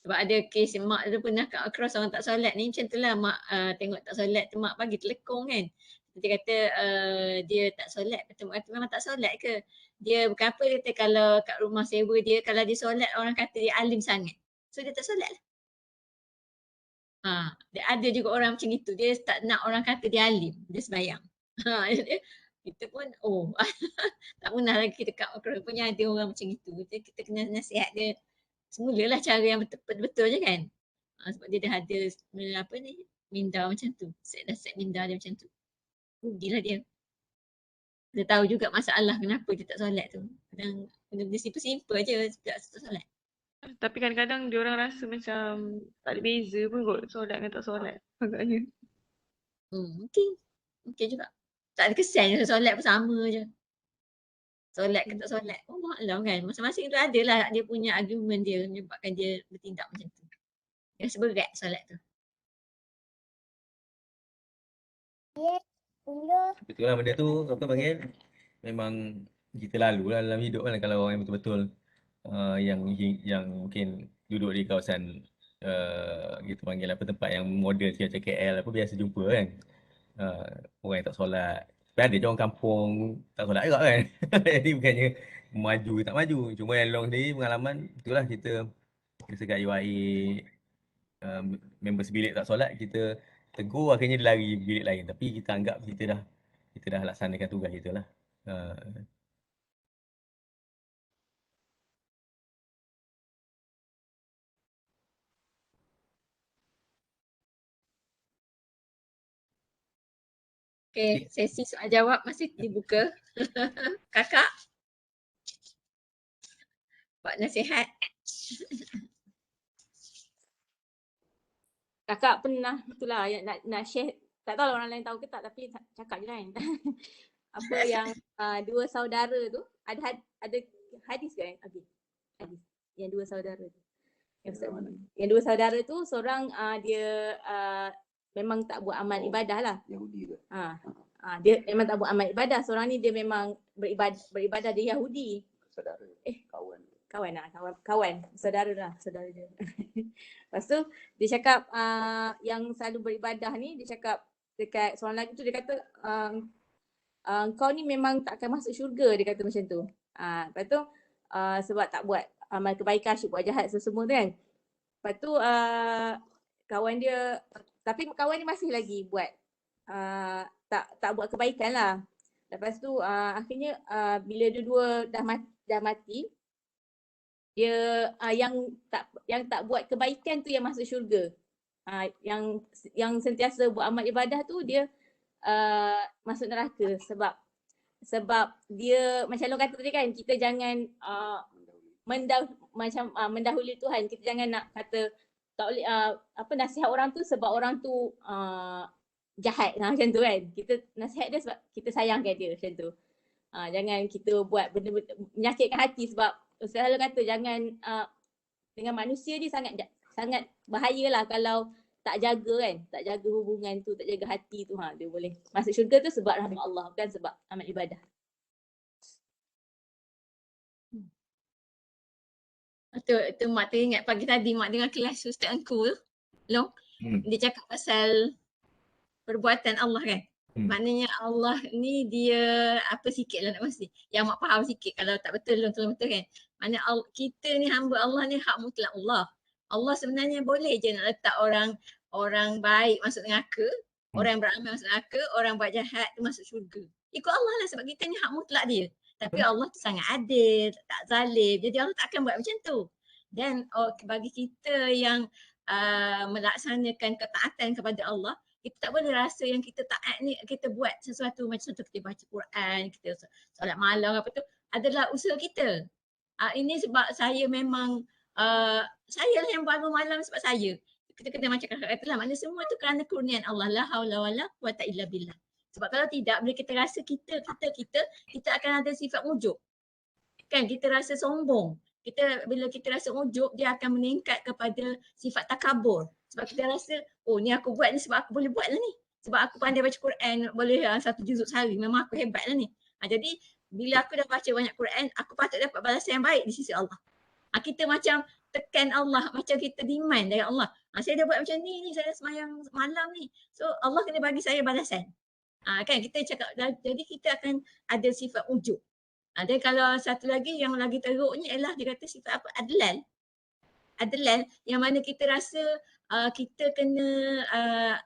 Sebab ada kes mak tu pernah kat across orang tak solat ni macam tu lah mak tengok tak solat tu mak bagi telekong kan. Dia kata dia tak solat. Kata mak kata memang tak solat ke? Dia bukan apa dia kata kalau kat rumah sewa dia kalau dia solat orang kata dia alim sangat. So dia tak solat lah. Dia ada juga orang macam itu. Dia tak nak orang kata dia alim. Dia sembahyang. Kita pun tak pernah lagi kita kat across punya ada orang macam itu. Kita kena nasihat dia. Semulalah cara yang betul-betul je kan. Sebab dia dah ada minda macam tu. Dah set minda dia macam tu. Rugilah dia. Dia tahu juga masalah kenapa dia tak solat tu. Kadang benda simple je tak solat. Tapi kadang-kadang dia orang rasa macam tak ada beza pun kot solat dengan tak solat agaknya. Mungkin juga. Tak ada kesan je solat pun sama je. Solat ke tak solat. Maklum kan. Masing-masing tu adalah dia punya argument dia menyebabkan dia bertindak macam tu. Dia rasa berat solat tu. Betul lah benda tu, apa panggil, memang kita lalu lah dalam hidup kan kalau orang yang betul-betul yang mungkin duduk di kawasan kita panggil apa tempat yang model macam KL apa biasa jumpa kan. Orang yang tak solat. Tapi ada je orang kampung tak solat juga kan. Jadi bukannya maju tak maju. Cuma yang long sendiri pengalaman itulah kita sekat UAE member sebilik tak solat kita tegur akhirnya dia lari bilik lain tapi kita anggap kita dah laksanakan tugas kita lah. Okay, sesi soal jawab masih dibuka. Kakak. Buat nasihat. Kakak pernah itulah yang nak share. Tak tahu orang lain tahu ke tak tapi cakap je kan. Apa yang dua saudara tu ada hadis kan? Okay. Hadis. Yang dua saudara tu. Yang dua saudara tu seorang dia memang tak buat amal ibadah lah. Yahudi tu. Dia memang tak buat amal ibadah. Seorang ni dia memang beribadah dia Yahudi. Saudara. Kawan. Kawan. Saudara dia. Lepas tu dia cakap yang selalu beribadah ni dia cakap dekat seorang lagi tu dia kata kau ni memang tak akan masuk syurga dia kata macam tu. Lepas tu sebab tak buat amal kebaikan, asyik buat jahat semua tu kan. Lepas tu kawan dia masih lagi buat tak buat kebaikan lah. Lepas tu akhirnya bila dua-dua dah mati dia yang tak buat kebaikan tu yang masuk syurga. Yang sentiasa buat amal ibadah tu dia masuk neraka sebab dia macam lo kata tadi kan kita jangan mendahului Tuhan. Kita jangan nak kata tak boleh nasihat orang tu sebab orang tu jahat macam tu kan. Kita nasihat dia sebab kita sayangkan dia macam tu. Jangan kita buat benda-benda menyakitkan hati sebab Ustaz selalu kata jangan dengan manusia ni sangat bahayalah kalau tak jaga kan, tak jaga hubungan tu, tak jaga hati tu dia boleh masuk syurga tu sebab rahmat Allah bukan sebab amal ibadah. Itu mak teringat pagi tadi mak dengar kelas Ustaz Engku tu. Long. Dia cakap pasal perbuatan Allah kan. Maknanya Allah ni dia apa sikit lah nak pasti. Yang mak faham sikit kalau tak betul long betul kan. Maknanya kita ni hamba Allah ni hak mutlak Allah. Allah sebenarnya boleh je nak letak orang baik masuk neraka, orang yang beramal masuk neraka, orang buat jahat tu masuk syurga. Ikut Allah lah sebab kita ni hak mutlak dia. Tapi Allah tu sangat adil, tak zalim. Jadi Allah tak akan buat macam tu. Dan bagi kita yang melaksanakan ketaatan kepada Allah, kita tak boleh rasa yang kita taat ni kita buat sesuatu macam contoh kita baca Quran, kita solat malam apa tu adalah usaha kita. Ini sebab saya memang saya lah yang bangun malam sebab saya. Kita kena macam kata lah, maknanya semua tu kerana kurniaan Allah. La haula wala quwata illa billah. Sebab kalau tidak, bila kita rasa kita akan ada sifat ujub. Kan kita rasa sombong. Bila kita rasa ujub, dia akan meningkat kepada sifat takabur. Sebab kita rasa, oh ni aku buat ni sebab aku boleh buat lah ni. Sebab aku pandai baca Quran, boleh 1 juzuk sehari, memang aku hebat lah ni. Jadi bila aku dah baca banyak Quran, aku patut dapat balasan yang baik di sisi Allah. Kita macam tekan Allah, macam kita demand dari Allah. Saya dah buat macam ni, saya semayang malam ni. So Allah kena bagi saya balasan. Kan kita cakap, jadi kita akan ada sifat ujub. Dan kalau satu lagi yang lagi teruknya ialah dia kata sifat apa? Adlan. Adlan yang mana kita rasa kita kena,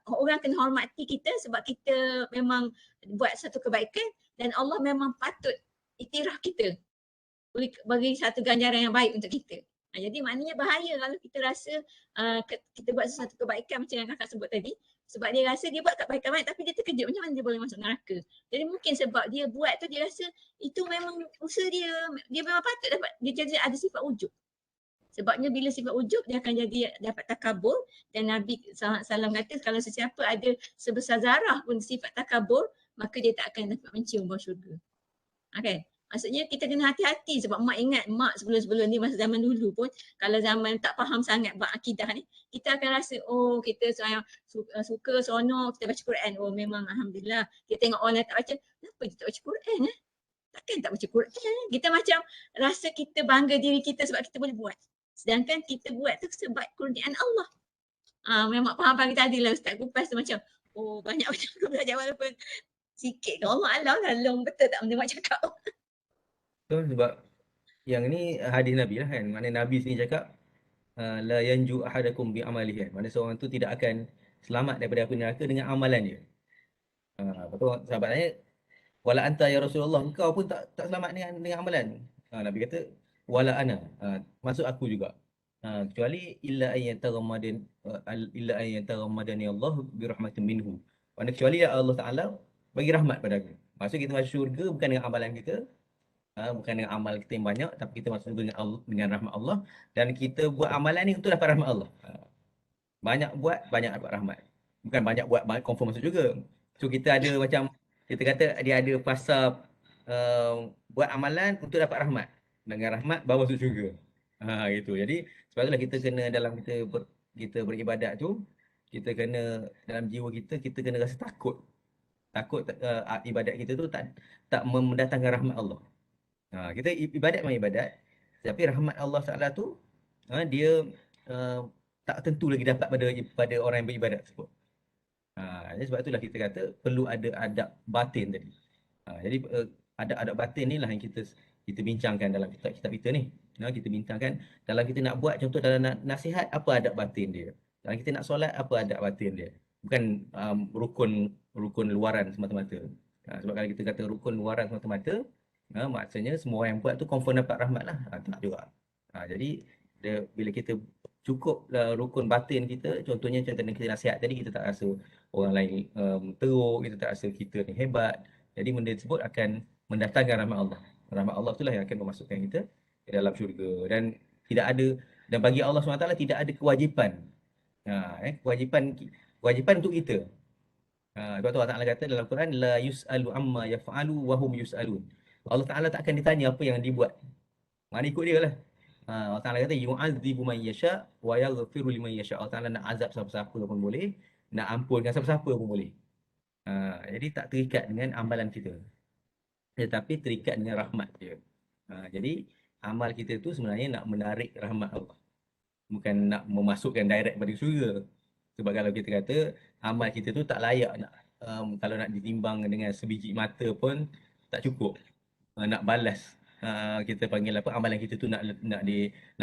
orang kena hormati kita sebab kita memang buat satu kebaikan dan Allah memang patut iktiraf kita. Bagi satu ganjaran yang baik untuk kita. Jadi maknanya bahaya kalau kita rasa kita buat sesuatu kebaikan macam yang kakak sebut tadi. Sebab dia rasa dia buat kebaikan baik tapi dia terkejut macam mana dia boleh masuk neraka. Jadi mungkin sebab dia buat tu dia rasa itu memang usaha dia. Dia memang patut dapat, dia jadi ada sifat ujub. Sebabnya bila sifat ujub dia akan jadi dapat takabur dan Nabi SAW kata kalau sesiapa ada sebesar zarah pun sifat takabur maka dia tak akan dapat mencium bau syurga. Okay. Maksudnya kita kena hati-hati sebab mak ingat mak sebelum-sebelum ni masa zaman dulu pun kalau zaman tak faham sangat bab akidah ni kita akan rasa oh kita suka seronok kita baca Quran, oh memang alhamdulillah. Kita tengok orang tak baca, kenapa dia tak baca Quran takkan tak baca Quran. Kita macam rasa kita bangga diri kita sebab kita boleh buat, sedangkan kita buat tu sebab kurniaan Allah. Memang faham pagi tadi lah Ustaz Kupas tu macam oh banyak macam aku belajar walaupun sikit. Allah lah long betul tak benda mak cakap. Betul, sebab yang ni hadis Nabi lah kan. Maknanya Nabi sini cakap la yanju ahadakum bi amalihi. Maknanya seorang tu tidak akan selamat daripada api neraka dengan amalan dia. Betul sahabat tanya, wala anta ya Rasulullah, engkau pun tak selamat dengan amalan. Nabi kata wala ana, maksud aku juga. Kecuali illa ayyan taghammadani Allah bi rahmatin minhu. Maknanya kecuali Allah Taala bagi rahmat pada aku. Maksud kita masuk syurga bukan dengan amalan kita, bukan dengan amal kita yang banyak, tapi kita masuk dengan rahmat Allah dan kita buat amalan ni untuk dapat rahmat Allah. Banyak buat, banyak dapat rahmat. Bukan banyak buat, banyak confirm masuk juga. So kita ada macam, kita kata dia ada fasa buat amalan untuk dapat rahmat. Dengan rahmat baru masuk syurga. Gitu. Jadi sebab itulah kita kena dalam kita beribadat tu, kita kena dalam jiwa kita kena rasa takut. Takut ibadat kita tu tak mendatangkan rahmat Allah. Kita ibadat memang ibadat, tapi rahmat Allah Taala tu dia tak tentu lagi dapat pada orang yang beribadat tersebut. Jadi sebab itulah kita kata perlu ada adab batin tadi. Jadi adab batin ni lah yang kita bincangkan dalam kitab kita ni. Kita bincangkan dalam kita nak buat, contoh dalam nasihat apa adab batin dia. Dalam kita nak solat apa adab batin dia. Bukan rukun luaran semata-mata. Sebab kalau kita kata rukun luaran semata-mata, maksudnya semua orang yang buat tu confirm dapat rahmat lah. Tak juga. Jadi bila kita cukup rukun batin kita, contohnya kita nasihat tadi, kita tak rasa orang lain teruk, kita tak rasa kita ni hebat. Jadi benda tersebut akan mendatangkan rahmat Allah. Rahmat Allah itulah yang akan memasukkan kita ke dalam syurga. Dan bagi Allah SWT tidak ada kewajipan. Kewajipan untuk kita. Sebab tu Allah Ta'ala kata dalam Quran, la yus'alu amma yaf'alu wa hum yus'alun. Allah Ta'ala tak akan ditanya apa yang dibuat. Maknanya ikut dia lah. Allah Ta'ala kata yu'adzibu man yasha wa yaghfiru liman yasha. Allah Ta'ala nak azab siapa-siapa pun boleh, nak ampunkan siapa-siapa pun boleh. Jadi tak terikat dengan amalan kita, tetapi terikat dengan rahmat dia. Jadi amal kita tu sebenarnya nak menarik rahmat Allah. Bukan nak memasukkan direct pada syurga. Sebab kalau kita kata amal kita tu tak layak nak kalau nak ditimbang dengan sebiji mata pun tak cukup. Nak balas kita panggil apa amalan kita tu nak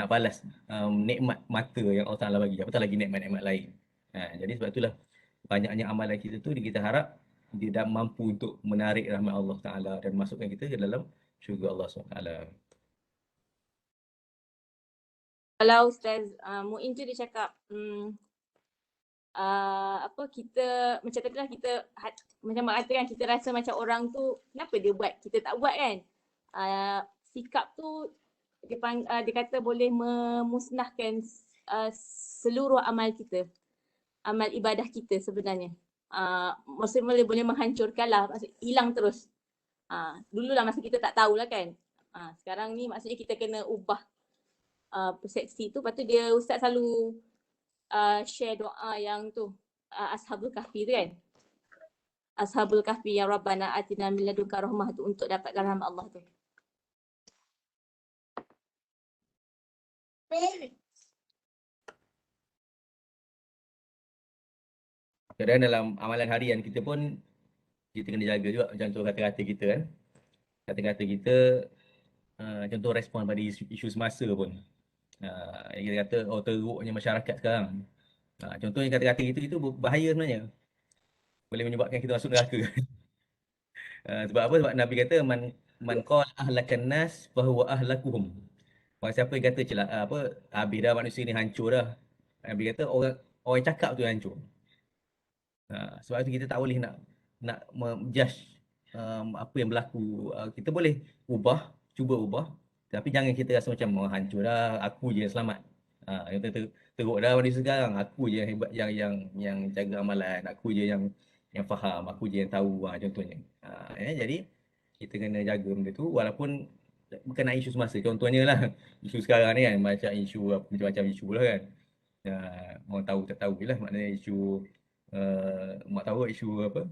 balas nikmat mata yang Allah Taala bagi. Apatah lagi nikmat-nikmat lain. Jadi sebab itulah banyaknya amalan kita tu kita harap dia dah mampu untuk menarik rahmat Allah Taala dan masukkan kita ke dalam syurga Allah SWT. Kalau Ustaz Muin tu dia cakap apa kita macam tadi lah kita macam mak kata kan kita rasa macam orang tu kenapa dia buat kita tak buat kan. Sikap tu dia kata boleh memusnahkan seluruh amal kita, amal ibadah kita sebenarnya. Maksudnya boleh menghancurkan lah, maksud hilang terus. Dululah masa kita tak tahulah kan. Sekarang ni maksudnya kita kena ubah persepsi tu. Lepas tu dia Ustaz selalu share doa yang tu Ashabul Kahfi tu kan. Ashabul Kahfi ya Rabbana atina min ladunka rahmah tu untuk dapatkan rahmat Allah tu. Kadang dalam amalan harian kita pun kita kena jaga juga contoh kata-kata kita kan. Kata-kata kita contoh respon pada isu semasa pun. Kita kata teruknya masyarakat sekarang. Contohnya kata-kata itu bahaya sebenarnya. Boleh menyebabkan kita masuk neraka. Sebab apa? Sebab Nabi kata man qala ahlakan nas fa huwa ahlakuhum. Orang siapa yang kata habis dah manusia ni hancur dah. Nabi kata orang cakap tu yang hancur. Sebab itu kita tak boleh nak judge apa yang berlaku. Kita boleh cuba ubah, tapi jangan kita rasa macam hancur dah, aku je yang selamat. Kita teruk dah manusia sekarang, aku je yang hebat, yang jaga amalan, aku je yang faham, aku je yang tahu contohnya. Jadi kita kena jaga benda tu walaupun bukan nak isu semasa. Contohnya lah isu sekarang ni kan, macam-macam isu lah kan. Orang tahu tak tahu je lah, maknanya isu mak tahu isu apa?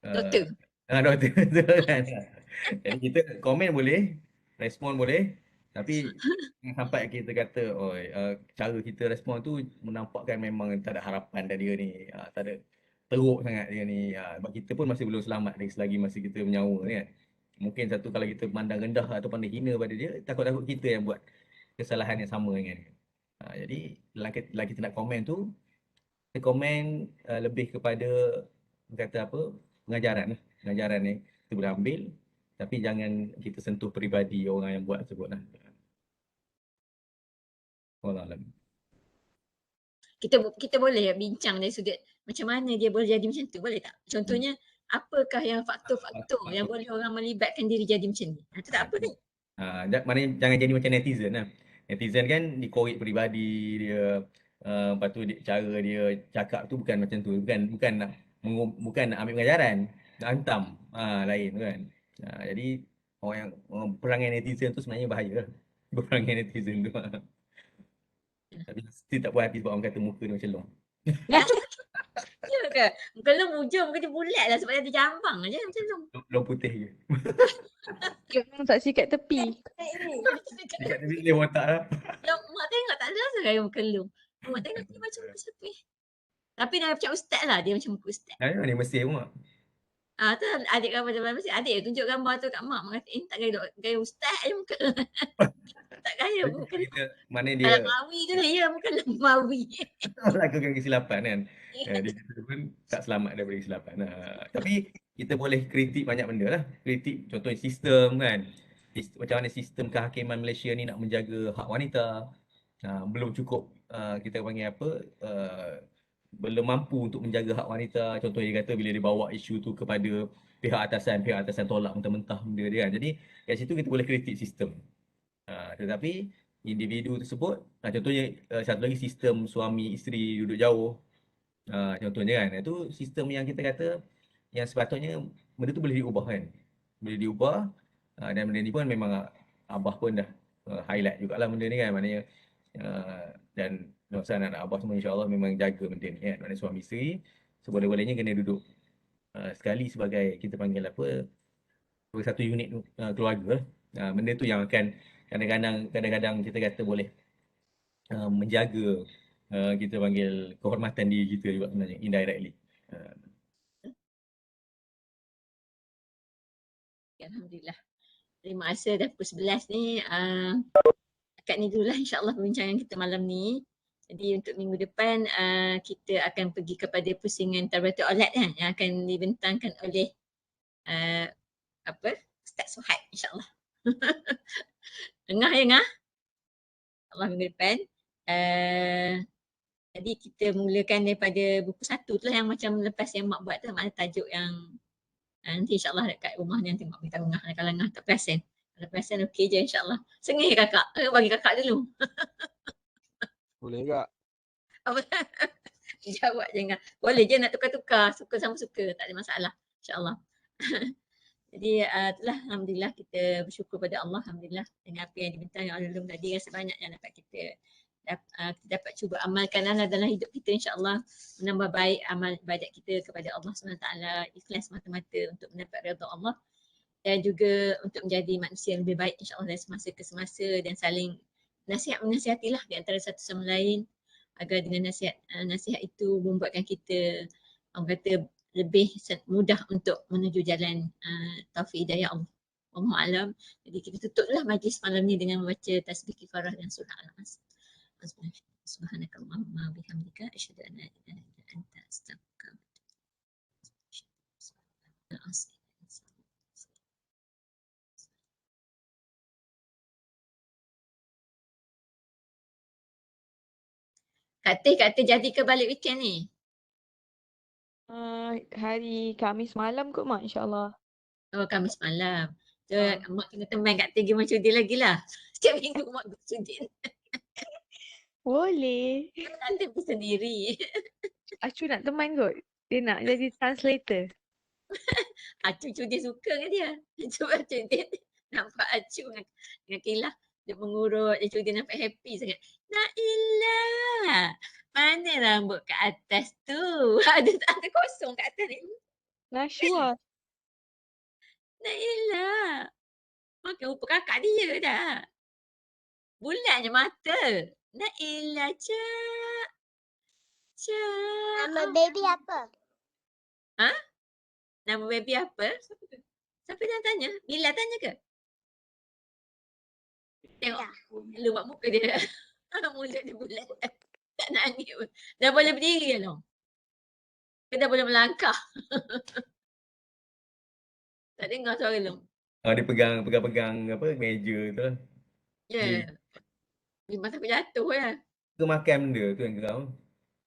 Doktor. Doktor betul kan. Jadi kita komen boleh, respon boleh, tapi sampai kita kata cara kita respon tu menampakkan memang tak ada harapan dari dia ni, tak ada teruk sangat dia ni. Sebab kita pun masih belum selamat dari selagi masih kita bernyawa ni kan. Mungkin satu kalau kita pandang rendah atau pandang hina pada dia, takut-takut kita yang buat kesalahan yang sama dengan dia. Jadi kalau kita nak komen tu, kita komen lebih kepada kata apa pengajaran ni kita boleh ambil, tapi jangan kita sentuh peribadi orang yang buat tersebut lah. Wallahualam. Kita boleh bincang dari sudut macam mana dia boleh jadi macam tu, boleh tak? Contohnya apakah yang faktor-faktor yang boleh orang melibatkan diri jadi macam ni? Itu tak apa kan? Maknanya jangan jadi macam netizen lah. Netizen kan dikorek peribadi dia, lepas tu cara dia cakap tu bukan macam tu, bukan nak ambil pengajaran, nak hantam, lain tu kan. Jadi orang perangai netizen tu sebenarnya bahaya lah. Perangai netizen tu. Tapi mesti tak puas hati sebab orang kata muka dia macam long. Ya ke? Kalau hujung muka dia bulat lah sebab dia ada jambang aja macam tu. Long putih je. Orang tak sikat tepi. Dekat tepi dia otak lah. Mak tengok tak ada rasa raya muka lu. Mak tengok dia macam muka siapa. Tapi dia macam ustaz lah, dia macam muka ustaz. Ni Mesir pun. Tu adik gambar dalam mesti adik tunjuk gambar tu kat mak kata tak gaya ustaz je muka. Tak gaya muka. Mana dia Mawi tu dia muka Mawi. lakukan kesilapan kan. Dia pun tak selamat daripada kesilapan. Tapi kita boleh kritik banyak benda lah. Kritik contohnya sistem kan. Macam mana sistem kehakiman Malaysia ni nak menjaga hak wanita. Belum cukup kita panggil apa, belum mampu untuk menjaga hak wanita. Contohnya dia kata bila dia bawa isu tu kepada pihak atasan tolak mentah-mentah benda dia kan. Jadi kat situ kita boleh kritik sistem. Tetapi individu tersebut, contohnya satu lagi sistem suami isteri duduk jauh. Contohnya kan, itu sistem yang kita kata yang sepatutnya benda tu boleh diubah kan. Boleh diubah, dan benda ni pun memang Abah pun dah highlight jugalah benda ni kan. Maknanya dan anak Abah semua insyaAllah memang jaga benda ni kan. Maknanya suami isteri seboleh-bolehnya kena duduk sekali sebagai kita panggil apa, sebagai satu unit keluarga. Benda tu yang akan kadang-kadang kita kata boleh menjaga kita panggil kehormatan diri kita juga sebenarnya indirectly. Alhamdulillah. Terima kasih dah pukul 11 ni. Dekat ni dululah insyaAllah perbincangan kita malam ni. Jadi untuk minggu depan kita akan pergi kepada pusingan Tarbiyatul Aulad kan, yang akan dibentangkan oleh Ustaz Suhaib insyaAllah. Tengah ya Ngah? Allah minggu depan. Jadi kita mulakan daripada buku 1 tu lah yang macam lepas yang mak buat tu, makna tajuk yang nanti insyaAllah dekat rumah ni nanti mak beritahu Ngah kalau Ngah tak perasan. Kalau perasan okey je insyaAllah. Sengih kakak? Bagi kakak dulu. Boleh tak? Apa? Jawab jangan. Boleh je nak tukar-tukar. Suka sama suka. Tak ada masalah. InsyaAllah. Jadi itulah Alhamdulillah kita bersyukur pada Allah. Alhamdulillah dengan apa yang dibentang oleh Ulum tadi, rasa banyak yang dapat kita dapat cuba amalkan dalam hidup kita insyaAllah. Menambah baik amal ibadat kita kepada Allah SWT. Ikhlas mata-mata untuk mendapat redha Allah. Dan juga untuk menjadi manusia yang lebih baik insyaAllah dari semasa ke semasa, dan saling menasihatilah di antara satu sama lain agar dengan nasihat itu membuatkan kita orang kata lebih mudah untuk menuju jalan taufik hidayah Allah. Wallahu a'lam. Jadi kita tutuplah majlis malam ni dengan membaca tasbih kifarah dan surah Al-Asr. Subhanakallahumma bihamdika asyhadu an la ilaha illa anta astaghfiruka wa atubu ilaik. Kak Teh jadi ke balik weekend ni? Hari Khamis malam kot mak, insyaAllah. Oh, Khamis malam. So, mak kena teman Kak Teh pergi mencudi lagi lah. Setiap minggu mak bercudi. Boleh. Kak Teh pergi sendiri. Acu nak teman kot. Dia nak jadi translator. Acu cudi suka ke dia? Cuba cudi. Nampak Acu dengan Kilah. Dia mengurut, dia cudi nampak happy sangat. Nailah, mana rambut kat atas tu? Ada kosong kat atas ni. Nashwa. Nailah, makan rupa kakak dia dah. Bulat je mata. Nailah, Cak. Nama baby apa? Ha? Nama baby apa? Siapa dah tanya? Bila tanya ke? Tengok. Lu buat muka dia. Mulut dia bulat. Tak nak ni pun. Dah boleh berdiri dah. Dia dah boleh melangkah. Tak dengar suara lu. Dia pegang apa meja tu lah. Ya. Dia masa aku jatuh lah. Ke makan benda tu yang geram.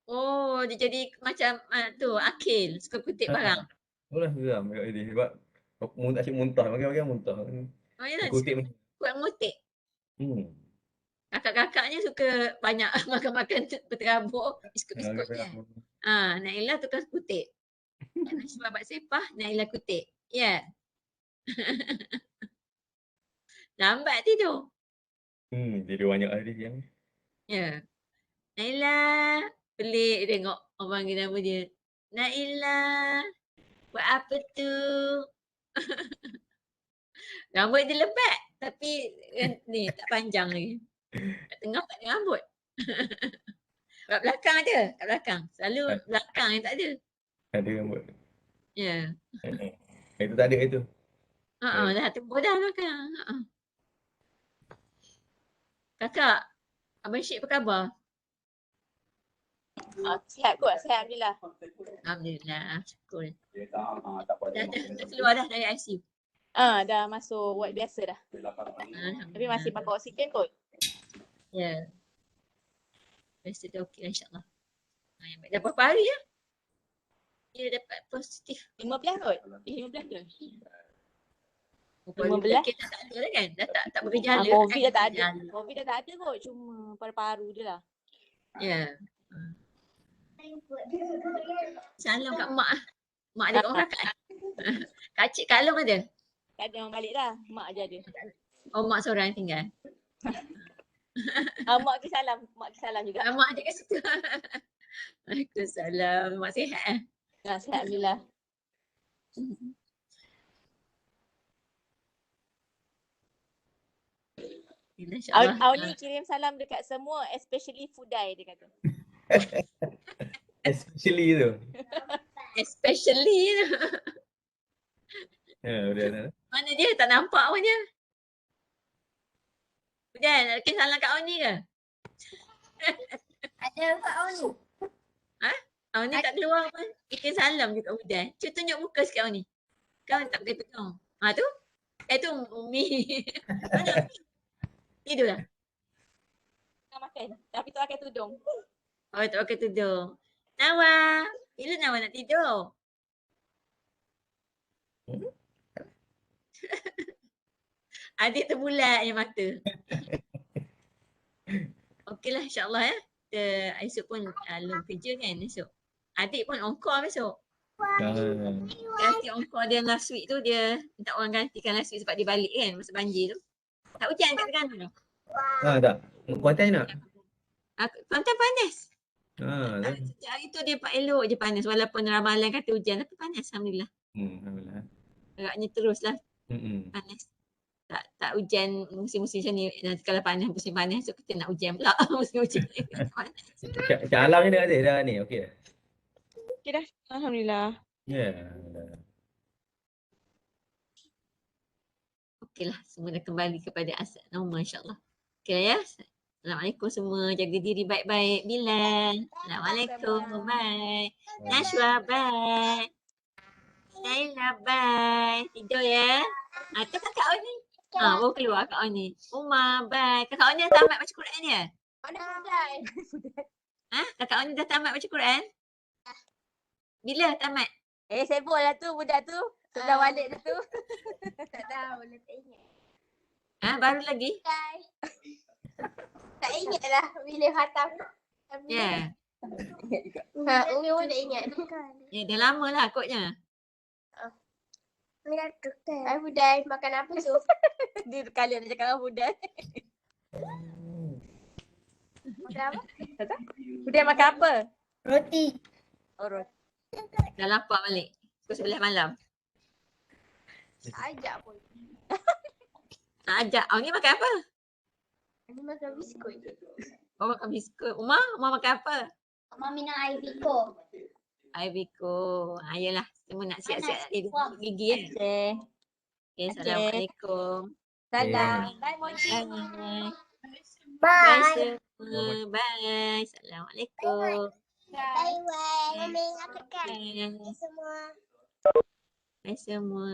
Oh, dia jadi macam tu, akil. Suka kutip barang. Itulah geram kat dia sebab asyik muntah, makan muntah. Oh, yalah, Kutip suka kuat ngutip. Hmm. Kakak-kakaknya suka banyak makan-makan berterabur, biskut-biskut je. Nailah tukar kutip. Nashwa Abad Sepah, Nailah kutip. Ya. Lambat tidur. Tidur banyak lah dia siang. Ya. Nailah. Pelik tengok orang panggil nama dia. Nailah. Buat apa tu? Rambut dia lebat. Tapi ni tak panjang lagi. Kat tengah tak ada rambut. Kat belakang ada. Kat belakang. Selalu belakang yang tak ada. Ada rambut. Ya. Itu tak ada itu. Dah tumbuh dah belakang. Kakak, Abang Syed apa khabar? Sihat kot, sihat Alhamdulillah. Alhamdulillah, syukur. Tak Dah keluar dah dari ICU? Dah masuk ward biasa dah. Tapi masih pakai oksigen kot. Ya. Biasa dah okey lah insyaAllah. Dah berapa hari ya? Dia dapat positif. 15 kot. 15 ke? 15 kita tak ada dah kan? Dah tak bergejala. Covid dah tak ada. Covid dah tak ada kot. Cuma paru-paru je lah. Ya. Salam kat mak. Mak ada kat orang kakak. Kak Cik, Kak Long ada? Tak ada orang balik dah. Mak je ada. Oh, mak seorang yang tinggal. Mak ke salam. Mak ke salam juga. Mak ada kat situ. Waalaikumsalam. Mak sihat Sihat Alhamdulillah. InsyaAllah. Auni kirim salam dekat semua, especially Fudai dia kata. Especially tu. Especially tu. Ya, betul. Mana dia? Tak nampak pun dia. Hujan, nak kirim salam kat Auni ke? Ada kat Auni. Auni tak keluar pun. Kirim salam je kat Hujan. Cuba tunjuk muka sikit Auni. Kau tak pakai tudung. Tu? Tu Umi. Mana Umi? Tidur lah. Tengah makan, tapi tak pakai tudung. Oh, tak pakai tudung. Nawa. Bila Nawa nak tidur? Adik terbulat je mata. Okeylah insyaAllah ya. Kita esok pun belum kerja kan esok. Adik pun on call besok. Ganti on call dia last week tu, dia minta orang gantikan last week sebab dia balik kan masa banjir tu. Tak hujan kat Terengganu tu. Tak. Kuantan nak? Kuantan panas. Dah. Sejak hari tu dia elok je panas walaupun ramalan kata hujan tapi panas alhamdulillah. Alhamdulillah. Agaknya teruslah Hmm. panas. Tak hujan musim-musim macam ni. Nanti kalau panas musim panas so kita nak hujan pula musim hujan. Panas. Cak Alam ni dah ni, okey. Okay dah. Alhamdulillah. Ya. Okeylah, semua dah kembali kepada asal normal insyaAllah. Okeylah ya. Assalamualaikum semua. Jaga diri baik-baik. Bilal. Assalamualaikum. Bye. Nashwa, bye. Naila, bye. Tidur ya. Tu kakak Oni. Baru keluar kakak Oni. Umar, bye. Kakak Oni dah tamat baca Quran ya? Mana Fudai? Kakak Oni dah tamat baca Quran? Bila tamat? Sibuk lah tu budak tu. Sudah balik dia tu. Tak tahu, tak ingat. Baru lagi? Tak ingat lah bila khatam. Ya. Umi pun tak ingat. Ya, dah lama lah kotnya. Hai Fudai, makan apa tu? Dia kalian nak cakap dengan budak. Makan apa? Budak makan apa? Roti. Oh, roti. Dah lapar balik. Pukul 11 malam. Ajak pun. Nak ajak. Ni makan apa? Ni makan biskut. Oh, makan biskut. Umar makan apa? Mama minum air biko. Biko. Ayolah. Semua nak siap-siap dia masuk gigi ya. Okay. Okay, Assalamualaikum. Salam. Bye Moji. Bye. Bye Bye. semua. Bye. Assalamualaikum. Bye bye. Mami ingatkan Bye semua. semua.